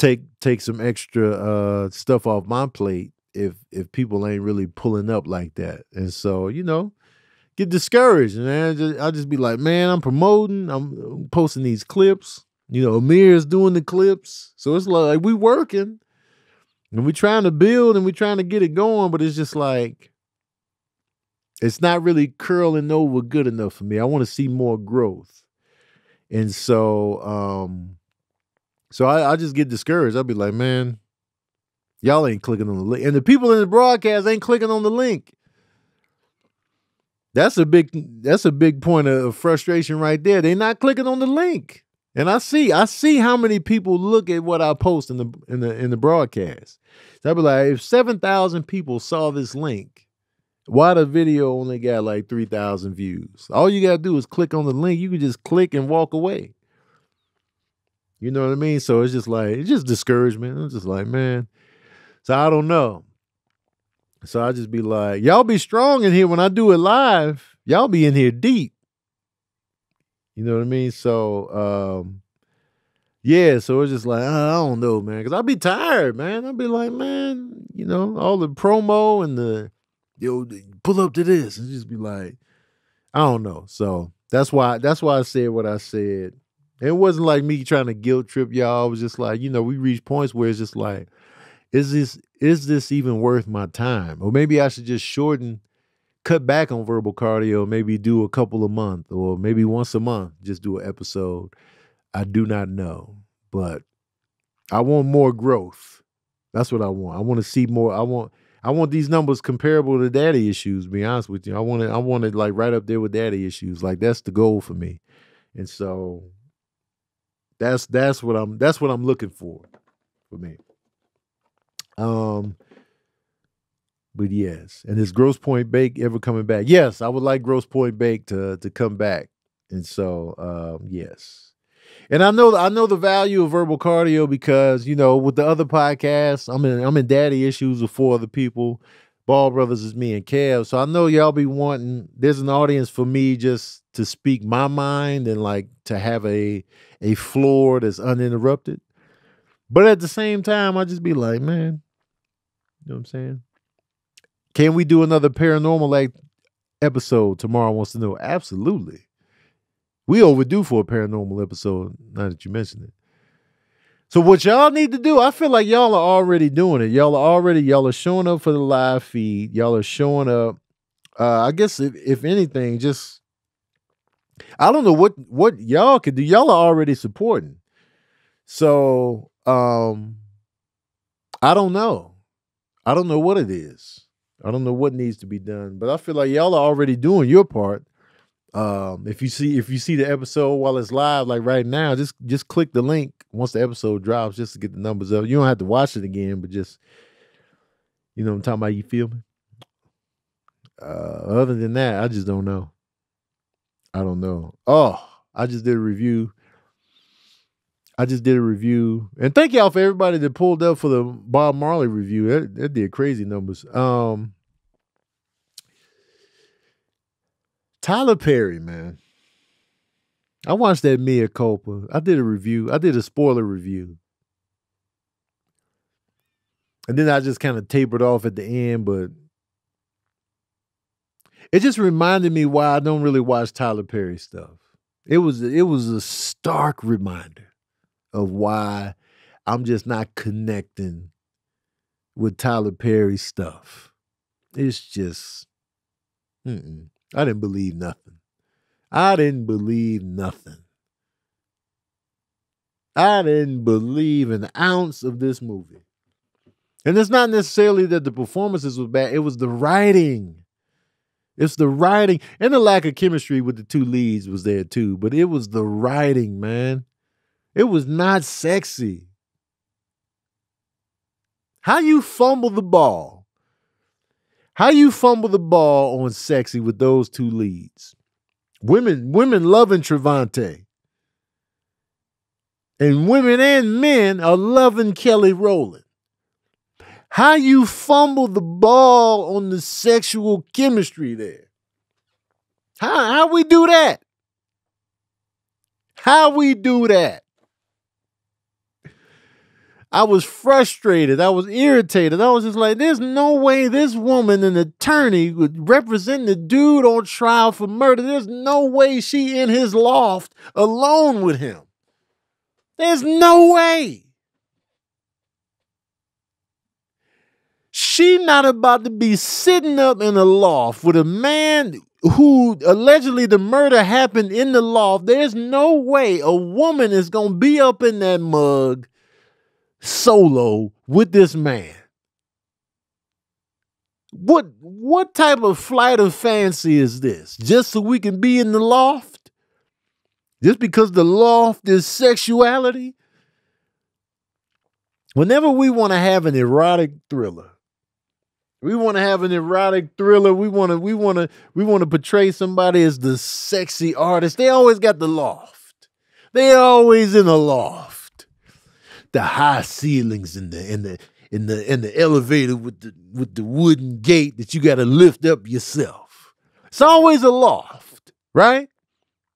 Take some extra stuff off my plate if people ain't really pulling up like that. And so, get discouraged. And I'll just be like, man, I'm promoting, I'm posting these clips. Amir's doing the clips. So it's like we working. And we're trying to build and we're trying to get it going, but it's just like, It's not really curling over good enough for me. I want to see more growth. And so I just get discouraged. I'll be like, man, y'all ain't clicking on the link. And the people in the broadcast ain't clicking on the link. That's a big point of frustration right there. They're not clicking on the link. And I see how many people look at what I post in the broadcast. So I'll be like, if 7,000 people saw this link, why the video only got like 3,000 views? All you gotta do is click on the link. You can just click and walk away. You know what I mean? So it's just discouragement. I'm just like, man. So I don't know. So I just be like, y'all be strong in here when I do it live. Y'all be in here deep. You know what I mean? So, yeah, so it's just like, I don't know, man. Because I'll be tired, man. I'll be like, man, all the promo and pull up to this. And just be like, I don't know. So that's why I said what I said. It wasn't like me trying to guilt trip y'all. It was just like, we reach points where it's just like, is this even worth my time? Or maybe I should just cut back on verbal cardio, maybe do a couple a month, or maybe once a month, just do an episode. I do not know, but I want more growth. That's what I want. I want to see more. I want these numbers comparable to daddy issues, to be honest with you. I want it like right up there with daddy issues. Like that's the goal for me. And so that's what I'm looking for me. But yes, and is Grosse Pointe Bake ever coming back? Yes, I would like Grosse Pointe Bake to come back. And so yes. And I know the value of verbal cardio because, with the other podcasts, I'm in daddy issues with 4 other people. Ball Brothers is me and Kev. So I know y'all be wanting, there's an audience for me just to speak my mind and like to have a floor that's uninterrupted. But at the same time, I just be like, man, you know what I'm saying? Can we do another paranormal episode? Tomorrow wants to know. Absolutely. We overdue for a paranormal episode, now that you mention it. So what y'all need to do, I feel like y'all are already doing it. Y'all are showing up for the live feed. Y'all are showing up. I guess if anything, just, I don't know what y'all could do. Y'all are already supporting. So, I don't know. I don't know what it is. I don't know what needs to be done, but I feel like y'all are already doing your part. If you see the episode while it's live, like right now, just click the link once the episode drops, just to get the numbers up. You don't have to watch it again, but just, what I'm talking about, you feel me? Other than that, I just don't know. I don't know. Oh, I just did a review. And thank y'all for everybody that pulled up for the Bob Marley review. That did crazy numbers. Tyler Perry, man. I watched that Mea Culpa. I did a review. I did a spoiler review. And then I just kind of tapered off at the end, but it just reminded me why I don't really watch Tyler Perry stuff. It was a stark reminder of why I'm just not connecting with Tyler Perry stuff. It's just, I didn't believe nothing. I didn't believe an ounce of this movie. And it's not necessarily that the performances was bad. It was the writing. It's the writing. And the lack of chemistry with the 2 leads was there too. But it was the writing, man. It was not sexy. How you fumble the ball? How you fumble the ball on Sexy with those 2 leads? Women loving Trevante. And women and men are loving Kelly Rowland. How you fumble the ball on the sexual chemistry there? How we do that? How we do that? I was frustrated. I was irritated. I was just like, there's no way this woman, an attorney, would represent the dude on trial for murder. There's no way she in his loft alone with him. There's no way. she not about to be sitting up in a loft with a man who allegedly the murder happened in the loft. There's no way a woman is going to be up in that mug solo with this man. What type of flight of fancy is this? Just so we can be in the loft? Just because the loft is sexuality? Whenever we want to have an erotic thriller, we want to portray somebody as the sexy artist. They always got the loft. They always in the loft. The high ceilings in the elevator with the wooden gate that you got to lift up yourself. It's always a loft, right?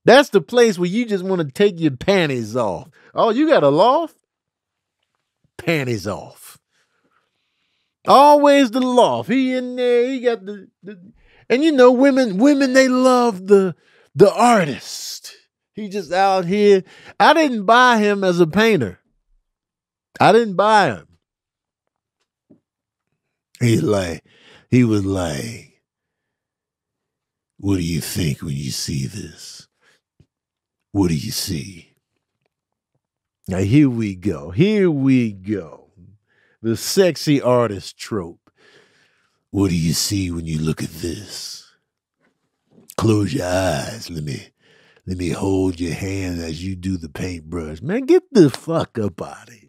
That's the place where you just want to take your panties off. Oh, you got a loft? Panties off. Always the loft. He in there. He got the and you know, women they love the artist. He just out here. I didn't buy him as a painter. I didn't buy him. He was like, what do you think when you see this? What do you see? Now here we go. The sexy artist trope. What do you see when you look at this? Close your eyes. Let me hold your hand as you do the paintbrush. Man, get the fuck up out of here.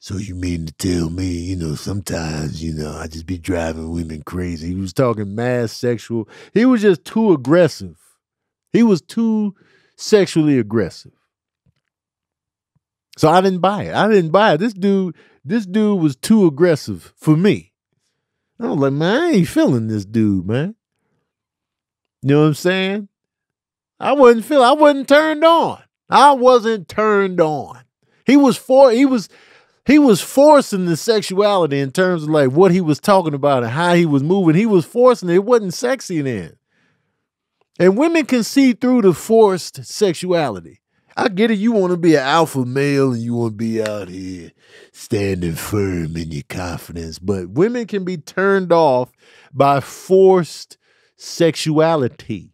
So you mean to tell me, sometimes, I just be driving women crazy. He was talking mass sexual. He was just too aggressive. He was too sexually aggressive. So I didn't buy it. This dude was too aggressive for me. I was like, man, I ain't feeling this dude, man. You know what I'm saying? I wasn't turned on. I wasn't turned on. He was forcing the sexuality in terms of like what he was talking about and how he was moving. He was forcing it. It wasn't sexy then. And women can see through the forced sexuality. I get it. You want to be an alpha male and you want to be out here standing firm in your confidence. But women can be turned off by forced sexuality.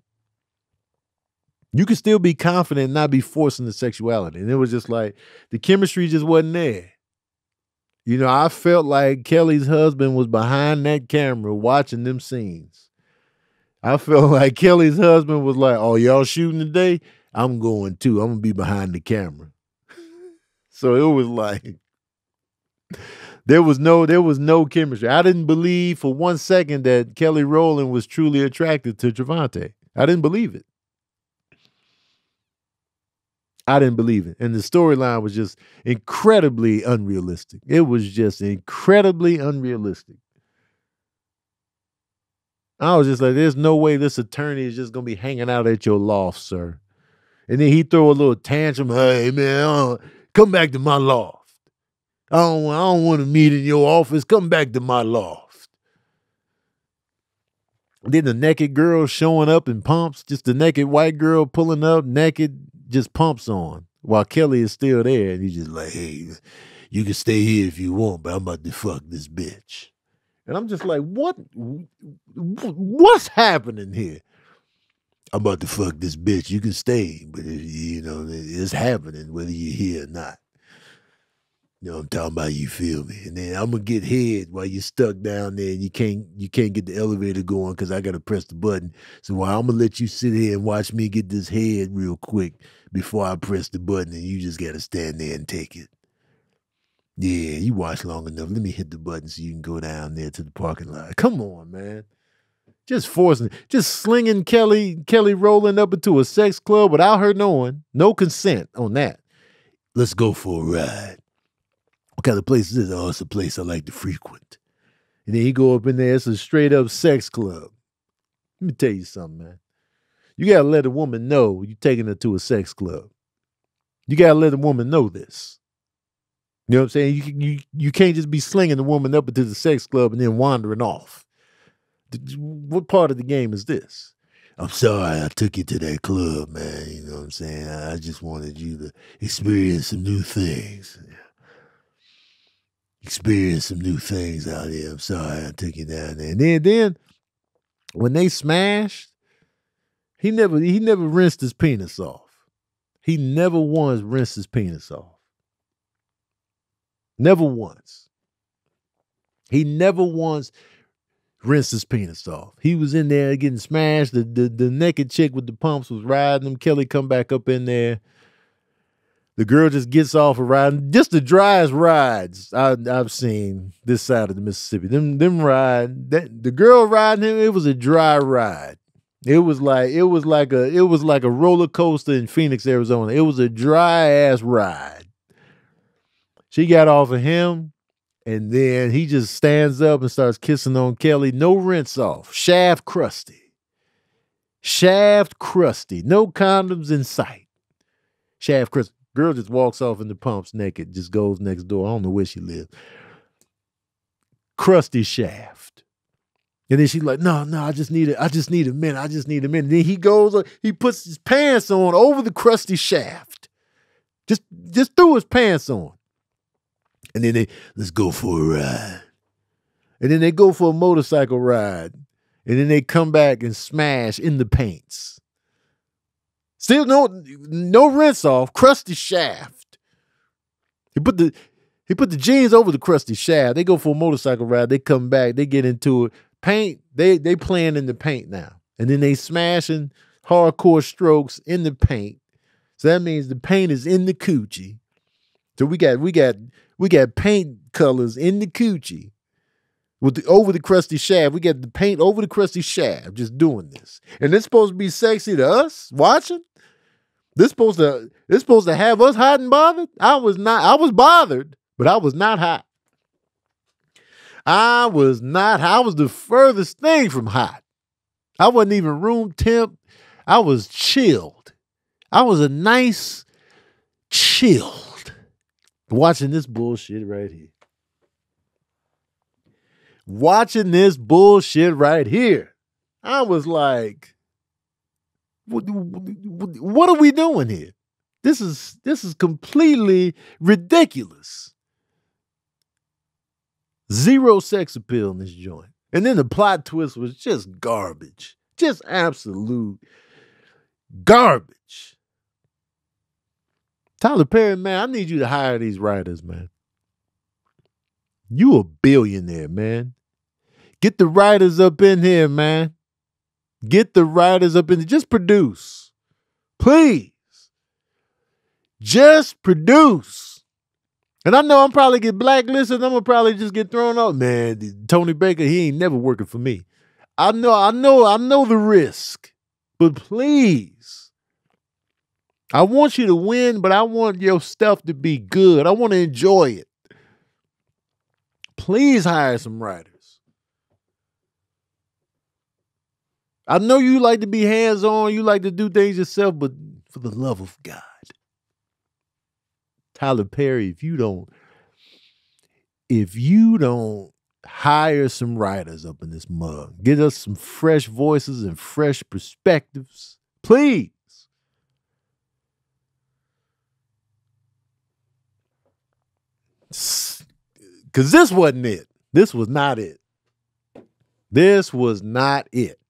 You can still be confident and not be forcing the sexuality. And it was just like the chemistry just wasn't there. I felt like Kelly's husband was behind that camera watching them scenes. I felt like Kelly's husband was like, oh, y'all shooting today? I'm going too. I'm going to be behind the camera. So it was like, there was no chemistry. I didn't believe for 1 second that Kelly Rowland was truly attracted to Trevante. I didn't believe it. And the storyline was just incredibly unrealistic. It was just incredibly unrealistic. I was just like, there's no way this attorney is just going to be hanging out at your loft, sir. And then he throw a little tantrum. Hey, man, come back to my loft. I don't want to meet in your office. Come back to my loft. Then the naked girl showing up in pumps, just the naked white girl pulling up naked, just pumps on, while Kelly is still there. And he's just like, hey, you can stay here if you want, but I'm about to fuck this bitch. And I'm just like, what's happening here? I'm about to fuck this bitch. You can stay, but it's happening whether you're here or not. I'm talking about, you feel me? And then I'm gonna get head while you're stuck down there and you can't get the elevator going because I gotta press the button. So while I'm gonna let you sit here and watch me get this head real quick before I press the button, and you just gotta stand there and take it. Yeah, you watch long enough. Let me hit the button so you can go down there to the parking lot. Come on, man. Just slinging Kelly Rowland up into a sex club without her knowing. No consent on that. Let's go for a ride. What kind of place is this? Oh, it's a place I like to frequent. And then he go up in there. It's a straight up sex club. Let me tell you something, man. You got to let a woman know you're taking her to a sex club. You got to let a woman know this. You know what I'm saying? You can't just be slinging the woman up into the sex club and then wandering off. What part of the game is this? I'm sorry I took you to that club, man. You know what I'm saying? I just wanted you to experience some new things. experience some new things out here. I'm sorry I took you down there. And then when they smashed, he never rinsed his penis off. He never once rinsed his penis off. Never once. He never once rinsed his penis off. He was in there getting smashed. The naked chick with the pumps was riding him. Kelly come back up in there. The girl just gets off of riding. Just the driest rides I've seen this side of the Mississippi. Them ride. The girl riding him, it was a dry ride. It was like a roller coaster in Phoenix, Arizona. It was a dry ass ride. She got off of him, and then he just stands up and starts kissing on Kelly. No rinse off. Shaft crusty. Shaft crusty. No condoms in sight. Shaft crusty. Girl just walks off in the pumps naked, just goes next door. I don't know where she lives. Crusty shaft. And then she's like, no, I just need a minute. I just need a minute. Then he goes, he puts his pants on over the crusty shaft. Just threw his pants on. And then let's go for a ride. And then they go for a motorcycle ride. And then they come back and smash in the paints. Still no rinse off, crusty shaft. He put the jeans over the crusty shaft. They go for a motorcycle ride. They come back. They get into it. Paint. They playing in the paint now, and then they smashing hardcore strokes in the paint. So that means the paint is in the coochie. So we got paint colors in the coochie over the crusty shaft. We got the paint over the crusty shaft. Just doing this, and it's supposed to be sexy to us watching. This supposed to have us hot and bothered. I was bothered, but I was not hot. I was the furthest thing from hot. I wasn't even room temp. I was chilled. I was a nice chilled watching this bullshit right here. Watching this bullshit right here. I was like, what are we doing here? This is completely ridiculous. Zero sex appeal in this joint. And then the plot twist was just garbage. Just absolute garbage. Tyler Perry, man, I need you to hire these writers, man. You a billionaire, man. Get the writers up in here, man. Get the writers up in here. Just produce. Please. Just produce. And I know I'm probably get blacklisted. I'm going to probably just get thrown out. Man, Tony Baker, he ain't never working for me. I know the risk. But please. I want you to win, but I want your stuff to be good. I want to enjoy it. Please hire some writers. I know you like to be hands-on, you like to do things yourself, but for the love of God, Tyler Perry, if you don't hire some writers up in this mug, get us some fresh voices and fresh perspectives, please. Because this wasn't it. This was not it. This was not it.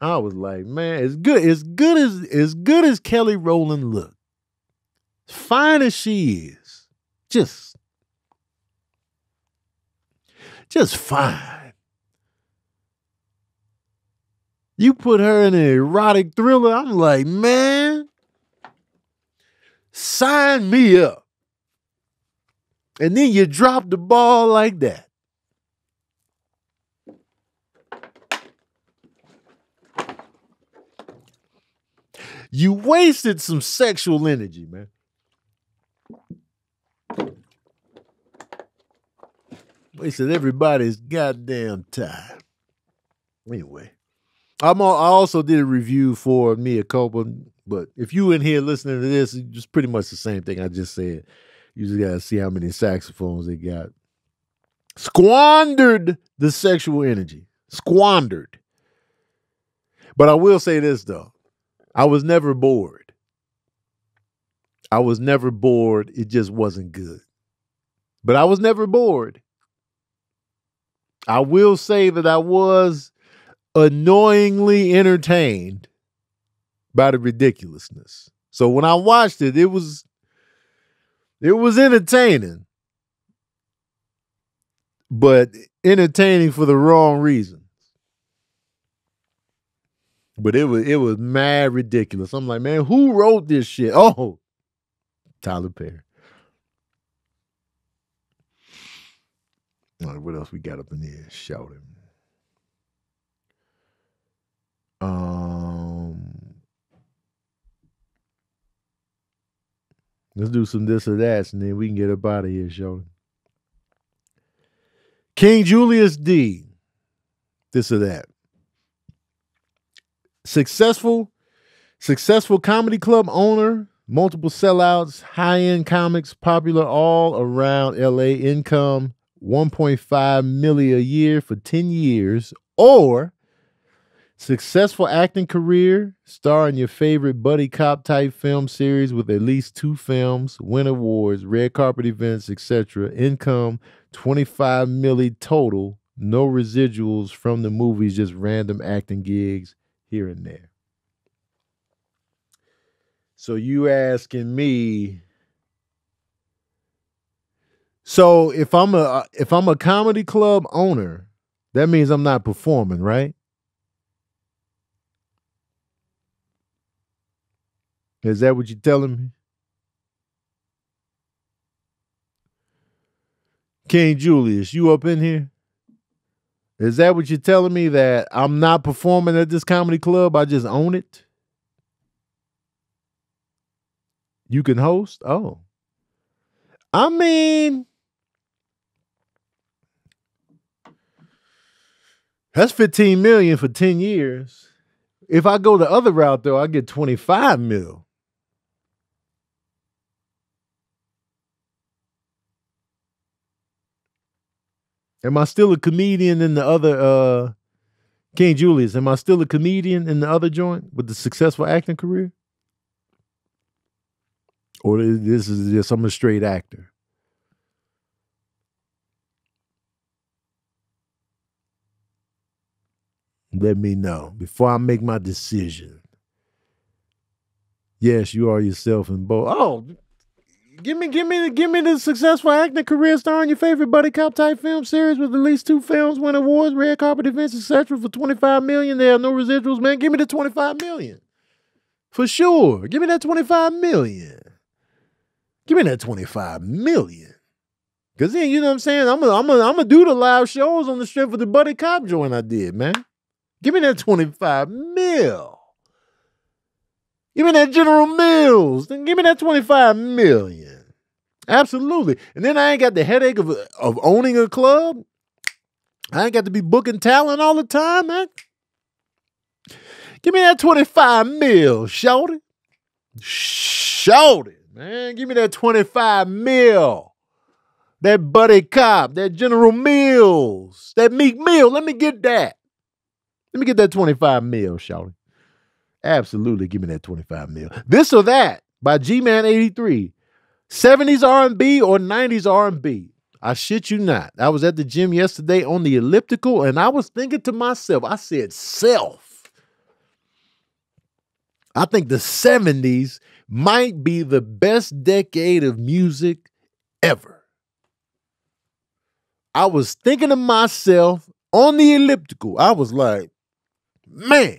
I was like, man, as good as Kelly Rowland looked, fine as she is, just fine. You put her in an erotic thriller, I'm like, man, sign me up. And then you drop the ball like that. You wasted some sexual energy, man. Wasted everybody's goddamn time. Anyway, I also did a review for Mea Culpa, but if you in here listening to this, it's just pretty much the same thing I just said. You just gotta see how many saxophones they got. Squandered the sexual energy. Squandered. But I will say this, though. I was never bored. I was never bored. It just wasn't good. But I was never bored. I will say that I was annoyingly entertained by the ridiculousness. So when I watched it, it was entertaining, but entertaining for the wrong reasons. But it was mad ridiculous. I'm like, man, who wrote this shit? Oh, Tyler Perry. All right, what else we got up in here? Shouting. Let's do some this or that, and then we can get up out of here, Shouting. King Julius D. This or that. Successful comedy club owner, multiple sellouts, high-end comics, popular all around LA, income $1.5 million a year for 10 years, or successful acting career, star in your favorite buddy cop type film series with at least 2 films, win awards, red carpet events, etc. Income $25 million total, no residuals from the movies, just random acting gigs here and there. So you asking me? So if I'm a comedy club owner, that means I'm not performing, right? Is that what you're telling me? King Julius, you up in here? Is that what you're telling me, that I'm not performing at this comedy club? I just own it? You can host? Oh. I mean, that's $15 million for 10 years. If I go the other route, though, I get $25 million. Am I still a comedian in the other, King Julius, am I still a comedian in the other joint with the successful acting career? Or this is just, I'm a straight actor? Let me know before I make my decision. Yes, you are yourself in both. Oh, give me the successful acting career, starring your favorite buddy cop type film series with at least 2 films, win awards, red carpet events, etc. for $25 million. There are no residuals, man. Give me the $25 million. For sure. Give me that $25 million. Give me that $25 million. Cause then, you know what I'm saying? I'm gonna do the live shows on the strength of the buddy cop joint I did, man. Give me that $25 million. Give me that General Mills. Then give me that $25 million. Absolutely. And then I ain't got the headache of owning a club. I ain't got to be booking talent all the time, man. Give me that $25 million, shorty. Shorty, man. Give me that $25 million. That buddy cop, that General Mills, that Meek Mill. Let me get that. Let me get that $25 million, shorty. Absolutely, give me that $25 million. This or That by G-Man 83. 70s R&B or 90s R&B. I shit you not. I was at the gym yesterday on the elliptical, and I was thinking to myself, I said, self. I think the 70s might be the best decade of music ever. I was thinking to myself on the elliptical. I was like, man,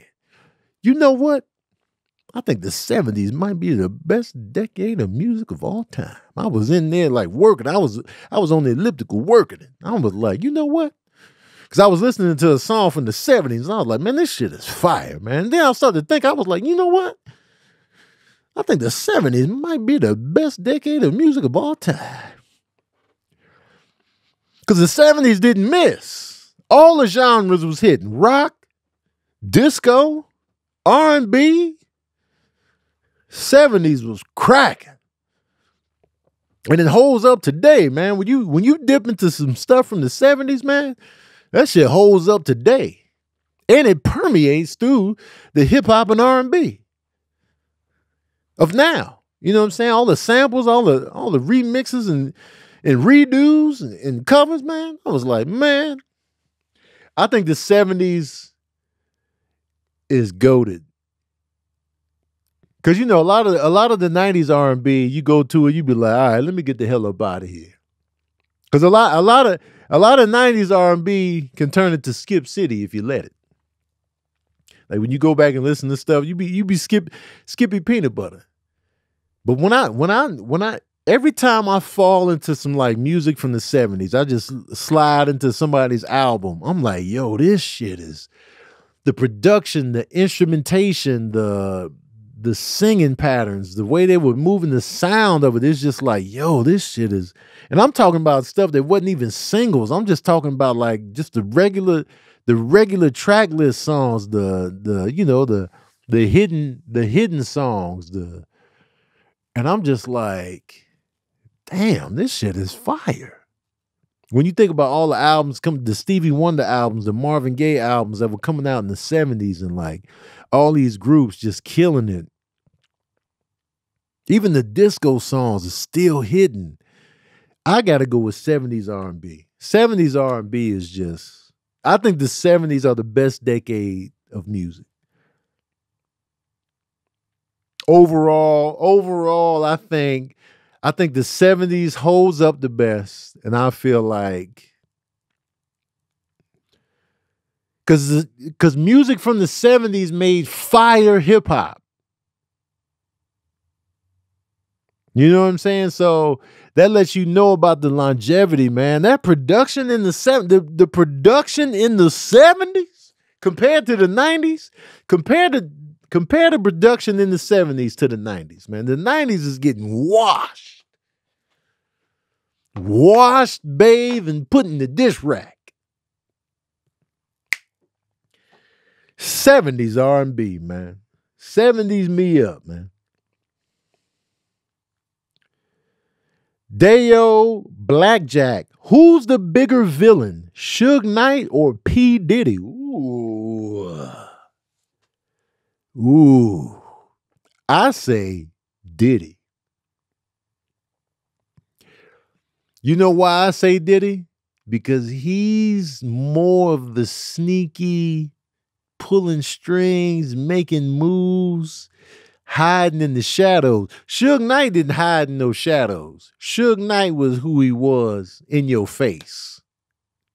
you know what? I think the 70s might be the best decade of music of all time. I was in there like working. I was on the elliptical working it. I was like, you know what? Because I was listening to a song from the 70s, and I was like, man, this shit is fire, man. And then I started to think, I was like, you know what? I think the 70s might be the best decade of music of all time. Because the 70s didn't miss. All the genres was hitting. Rock, disco, R&B. 70s was cracking. And it holds up today, man. When you dip into some stuff from the 70s, man, that shit holds up today. And it permeates through the hip hop and R&B of now. You know what I'm saying? All the samples, all the remixes and redos and covers, man. I was like, man, I think the 70s is goated. Cause you know, a lot of the 90s R&B, you go to it, you be like, all right, let me get the hell up out of here. Cause a lot of 90s R&B can turn into Skip City if you let it. Like when you go back and listen to stuff, you be Skippy Peanut Butter. But when I every time I fall into some like music from the 70s, I just slide into somebody's album. I'm like, yo, this shit is the production, the instrumentation, the singing patterns, the way they were moving, the sound of it is just like, yo, this shit is. And I'm talking about stuff that wasn't even singles. I'm just talking about like just the regular track list songs, the you know the hidden songs, and I'm just like, damn, this shit is fire. When you think about all the albums, the Stevie Wonder albums, the Marvin Gaye albums that were coming out in the 70s, and like all these groups just killing it. Even the disco songs are still hidden. I got to go with 70s R&B. 70s R&B is just, I think the 70s are the best decade of music. Overall, I think the 70s holds up the best, and I feel like because music from the 70s made fire hip hop. You know what I'm saying? So that lets you know about the longevity, man. That production in the production in the 70s compared to the 90s, compare the production in the 70s to the 90s, man. The 90s is getting washed, bathed, and put in the dish rack. 70s R&B, man. 70s me up, man. Dayo Blackjack. Who's the bigger villain, Suge Knight or P. Diddy? Ooh. I say Diddy. You know why I say Diddy? Because he's more of the sneaky, pulling strings, making moves, hiding in the shadows. Suge Knight didn't hide in those shadows. Suge Knight was who he was in your face.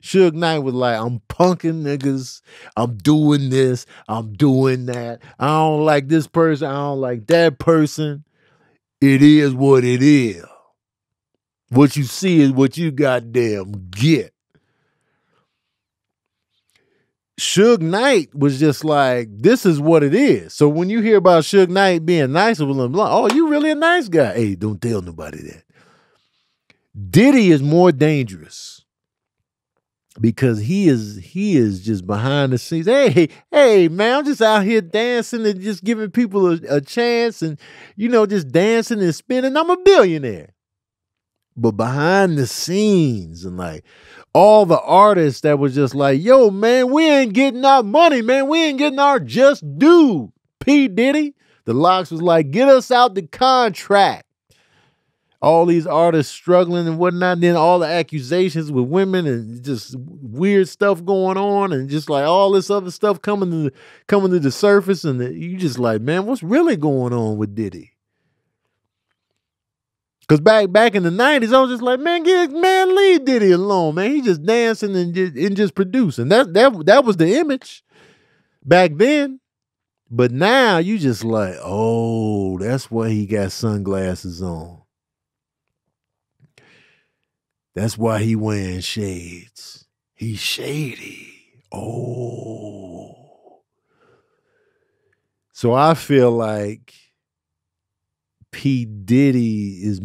Suge Knight was like, I'm punking niggas. I'm doing this. I'm doing that. I don't like this person. I don't like that person. It is what it is. What you see is what you goddamn get. Suge Knight was just like, this is what it is. So when you hear about Suge Knight being nice with him, like, oh, you really a nice guy. Hey, don't tell nobody that. Diddy is more dangerous because he is just behind the scenes. Hey, man, I'm just out here dancing and just giving people a chance and, you know, just dancing and spinning. I'm a billionaire. But behind the scenes and like all the artists that was just like, yo, man, we ain't getting our money, man. We ain't getting our just due. P. Diddy, the Locks was like, get us out the contract. All these artists struggling and whatnot. And then all the accusations with women and just weird stuff going on and just like all this other stuff coming to the surface. And you just like, man, what's really going on with Diddy? Because back in the 90s, I was just like, man, leave Diddy alone, man. He just dancing and just producing. That was the image back then. But now you just like, oh, that's why he got sunglasses on. That's why he wearing shades. He's shady. Oh. So I feel like P. Diddy is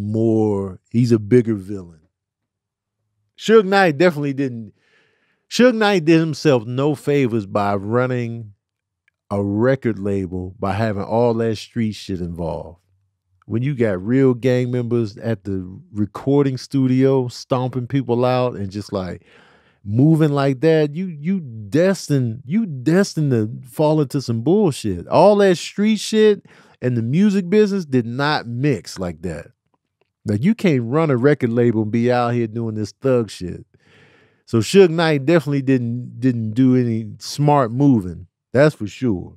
he's a bigger villain. Suge Knight definitely didn't. Suge Knight did himself no favors by running a record label, by having all that street shit involved. When you got real gang members at the recording studio stomping people out and just like moving like that, you destined to fall into some bullshit. All that street shit and the music business did not mix like that. Like you can't run a record label and be out here doing this thug shit. So Suge Knight definitely didn't do any smart moving. That's for sure.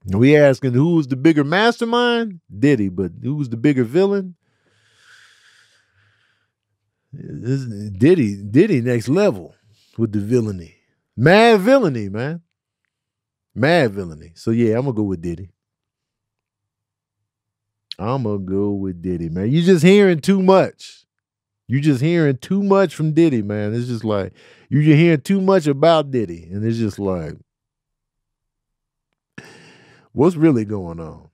We asking who was the bigger mastermind? Diddy, but who was the bigger villain? Diddy next level with the villainy. Mad villainy, man. Mad villainy. So yeah, I'm gonna go with Diddy. I'm gonna go with Diddy, man. You just hearing too much. You just hearing too much from Diddy, man. It's just like you just hearing too much about Diddy, and it's just like, what's really going on?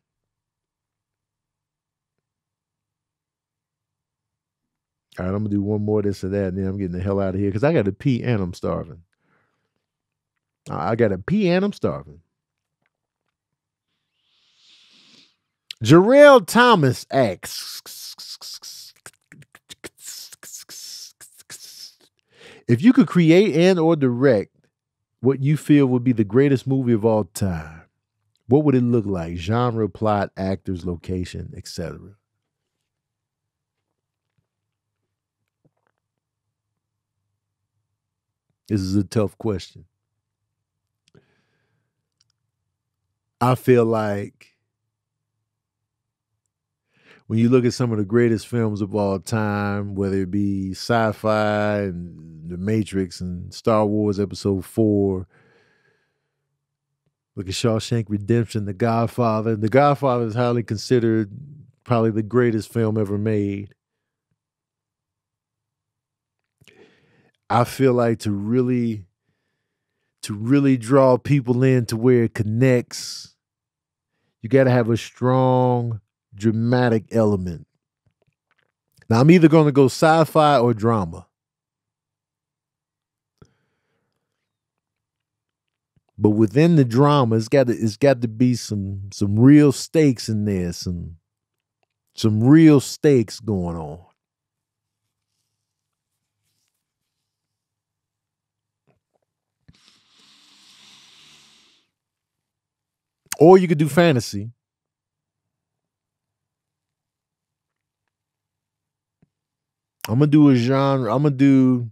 All right, I'm gonna do one more this or that, and then I'm getting the hell out of here because I got to pee and I'm starving. I got to pee and I'm starving. Jarrell Thomas asks, if you could create and or direct what you feel would be the greatest movie of all time, what would it look like? Genre, plot, actors, location, etc. This is a tough question. I feel like when you look at some of the greatest films of all time, whether it be sci-fi and The Matrix and Star Wars Episode 4, look at Shawshank Redemption, The Godfather. The Godfather is highly considered probably the greatest film ever made. I feel like to really draw people in to where it connects, you got to have a strong dramatic element. Now I'm either going to go sci-fi or drama. But within the drama, it's got to be some real stakes in there, some real stakes going on. Or you could do fantasy. I'm gonna do a genre. I'm gonna do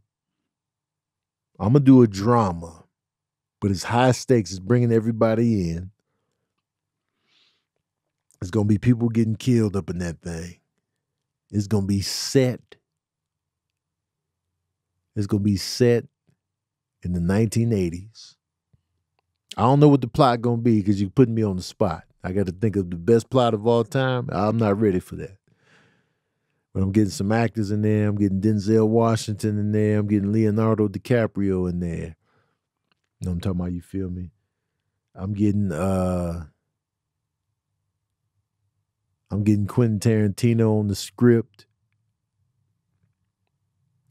a drama, but it's high stakes. It's bringing everybody in. It's gonna be people getting killed up in that thing. It's gonna be set. It's gonna be set in the 1980s. I don't know what the plot gonna be because you're putting me on the spot. I got to think of the best plot of all time. I'm not ready for that. But I'm getting some actors in there. I'm getting Denzel Washington in there. I'm getting Leonardo DiCaprio in there. You know what I'm talking about? You feel me? I'm getting Quentin Tarantino on the script.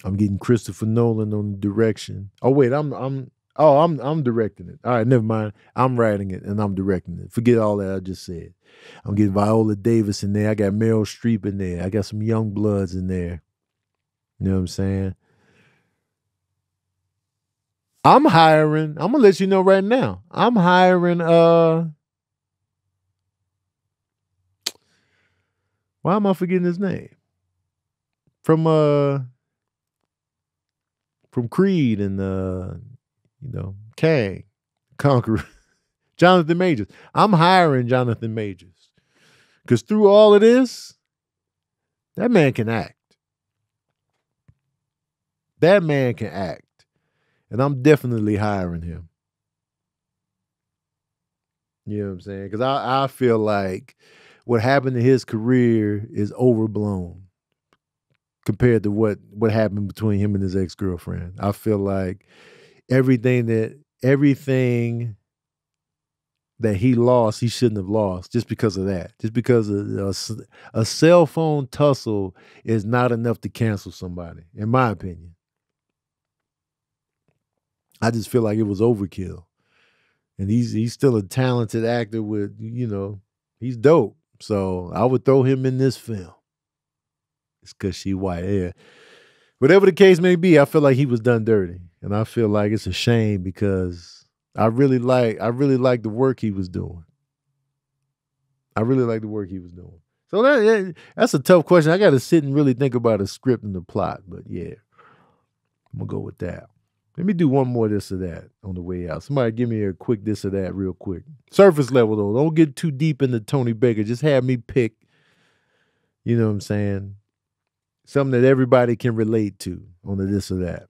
I'm getting Christopher Nolan on the direction. Oh wait, I'm directing it. All right, never mind. I'm writing it and I'm directing it. Forget all that I just said. I'm getting Viola Davis in there. I got Meryl Streep in there. I got some young bloods in there. You know what I'm saying? I'm hiring. I'm gonna let you know right now. I'm hiring why am I forgetting his name? From Creed and Kang, Conqueror, Jonathan Majors. I'm hiring Jonathan Majors. Because through all of this, that man can act. That man can act. And I'm definitely hiring him. You know what I'm saying? Because I feel like what happened to his career is overblown compared to what happened between him and his ex-girlfriend. I feel like everything that he lost, he shouldn't have lost just because of that. Just because a cell phone tussle is not enough to cancel somebody, in my opinion. I just feel like it was overkill. And he's still a talented actor with, he's dope. So I would throw him in this film. It's because she white. Yeah. Whatever the case may be, I feel like he was done dirty. And I feel like it's a shame because I really like the work he was doing. I really like the work he was doing. So that's a tough question. I got to sit and really think about a script and the plot. But yeah, I'm gonna go with that. Let me do one more this or that on the way out. Somebody give me a quick this or that real quick. Surface level though. Don't get too deep into Tony Baker. Just have me pick, you know what I'm saying? Something that everybody can relate to on the this or that.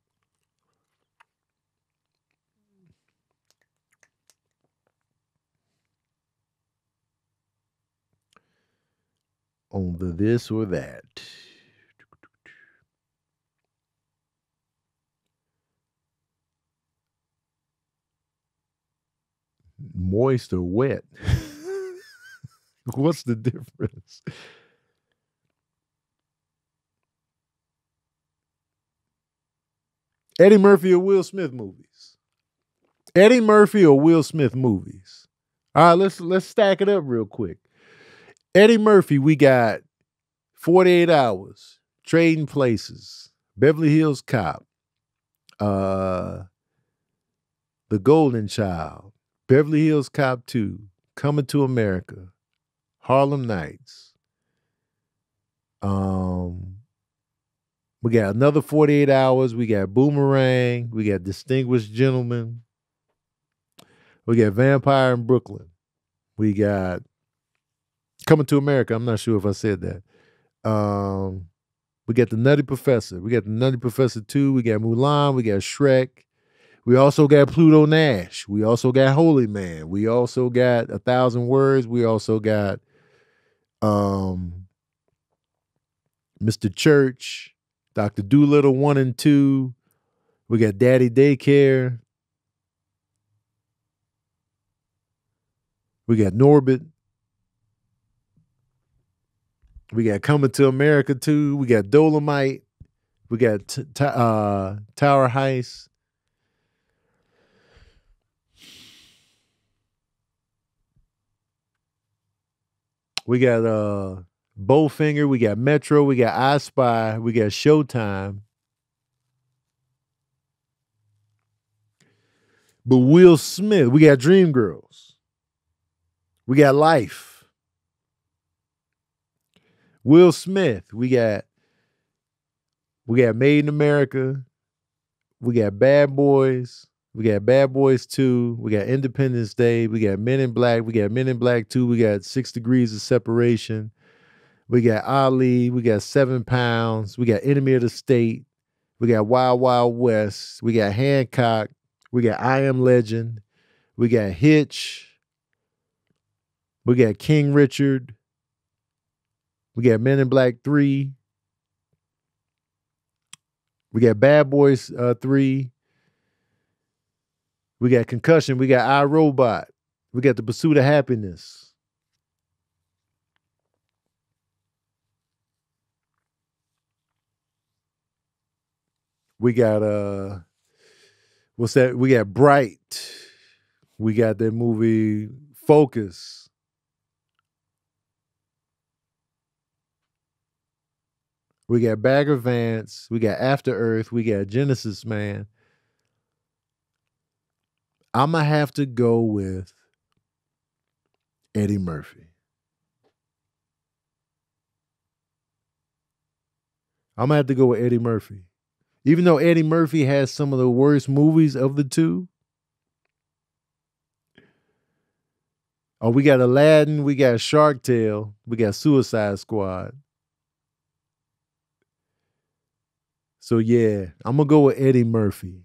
On the this or that. Moist or wet? What's the difference? Eddie Murphy or Will Smith movies? Eddie Murphy or Will Smith movies? All right, let's stack it up real quick. Eddie Murphy, we got 48 Hours, Trading Places, Beverly Hills Cop, The Golden Child, Beverly Hills Cop 2, Coming to America, Harlem Nights. We got another 48 Hours. We got Boomerang. We got Distinguished Gentleman. We got Vampire in Brooklyn. We got Coming to America. I'm not sure if I said that. We got The Nutty Professor. We got The Nutty Professor 2. We got Mulan. We got Shrek. We also got Pluto Nash. We also got Holy Man. We also got 1,000 Words. We also got Mr. Church, Dr. Doolittle 1 and 2. We got Daddy Daycare. We got Norbit. We got Coming to America 2. We got Dolomite. We got Tower Heist. We got Bowfinger. We got Metro. We got I Spy. We got Showtime. But Will Smith, we got Dreamgirls. We got Life. Will Smith, we got Made in America. We got Bad Boys. We got Bad Boys 2. We got Independence Day. We got Men in Black. We got Men in Black 2. We got 6 Degrees of Separation. We got Ali. We got 7 Pounds. We got Enemy of the State. We got Wild Wild West. We got Hancock. We got I Am Legend. We got Hitch. We got King Richard. We got Men in Black 3. We got Bad Boys 3. We got Concussion. We got I, Robot. We got The Pursuit of Happiness. We got what's that? We got Bright. We got that movie Focus. We got Bagger Vance. We got After Earth. We got Genesis Man. I'm going to have to go with Eddie Murphy. I'm going to have to go with Eddie Murphy. Even though Eddie Murphy has some of the worst movies of the two. Oh, we got Aladdin. We got Shark Tale. We got Suicide Squad. So yeah, I'm going to go with Eddie Murphy.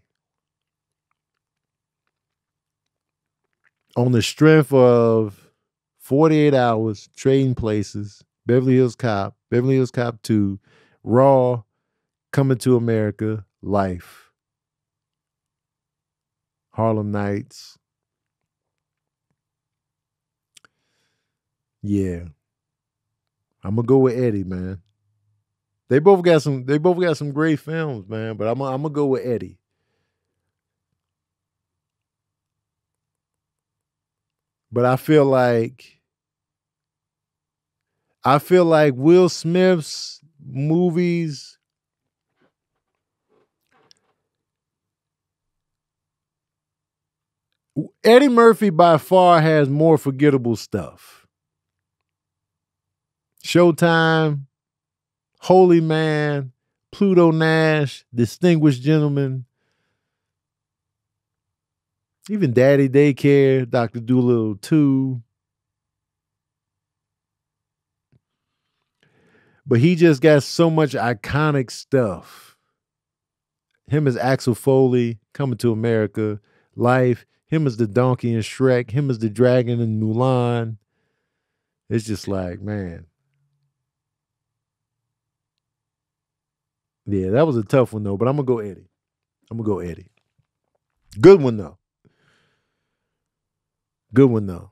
On the strength of 48 Hours, Trading Places, Beverly Hills Cop 2, Raw, Coming to America, Life, Harlem Nights. Yeah. I'm gonna go with Eddie, man. They both got some great films, man, but I'm gonna go with Eddie. But I feel like Will Smith's movies Eddie Murphy by far has more forgettable stuff. Showtime, Holy Man, Pluto Nash, Distinguished Gentleman, even Daddy Daycare, Dr. Dolittle 2. But he just got so much iconic stuff. Him as Axel Foley, Coming to America, Life, him as the donkey in Shrek, him as the dragon in Mulan. It's just like, man. Yeah, that was a tough one, though, but I'm going to go Eddie. I'm going to go Eddie. Good one, though. Good one, though.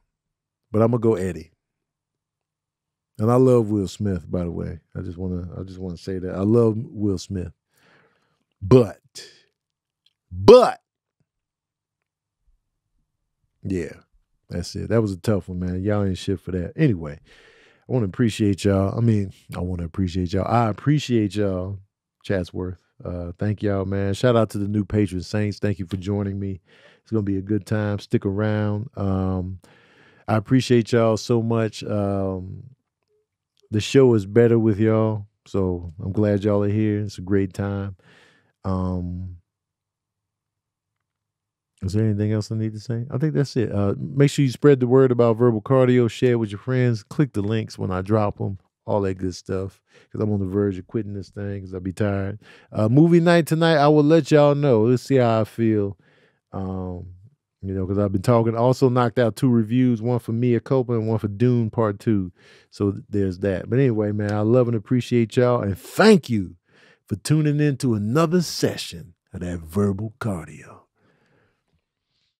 But I'm going to go Eddie. And I love Will Smith, by the way. I just want to say that. I love Will Smith. But, yeah, that's it. That was a tough one, man. Y'all ain't shit for that. Anyway, I want to appreciate y'all. I appreciate y'all, Chatsworth. Thank y'all, man. Shout out to the new patron saints. Thank you for joining me. It's going to be a good time. Stick around. I appreciate y'all so much. The show is better with y'all, so I'm glad y'all are here. It's a great time. Is there anything else I need to say? I think that's it. Make sure you spread the word about Verbal Cardio, share it with your friends, click the links when I drop them, all that good stuff, because I'm on the verge of quitting this thing because I'll be tired. Movie night tonight, I will let y'all know. Let's see how I feel. Because I've been talking. Also knocked out 2 reviews, one for Mia Culpa and one for Dune Part 2. So there's that. But anyway, man, I love and appreciate y'all. And thank you for tuning in to another session of that Verbal Cardio.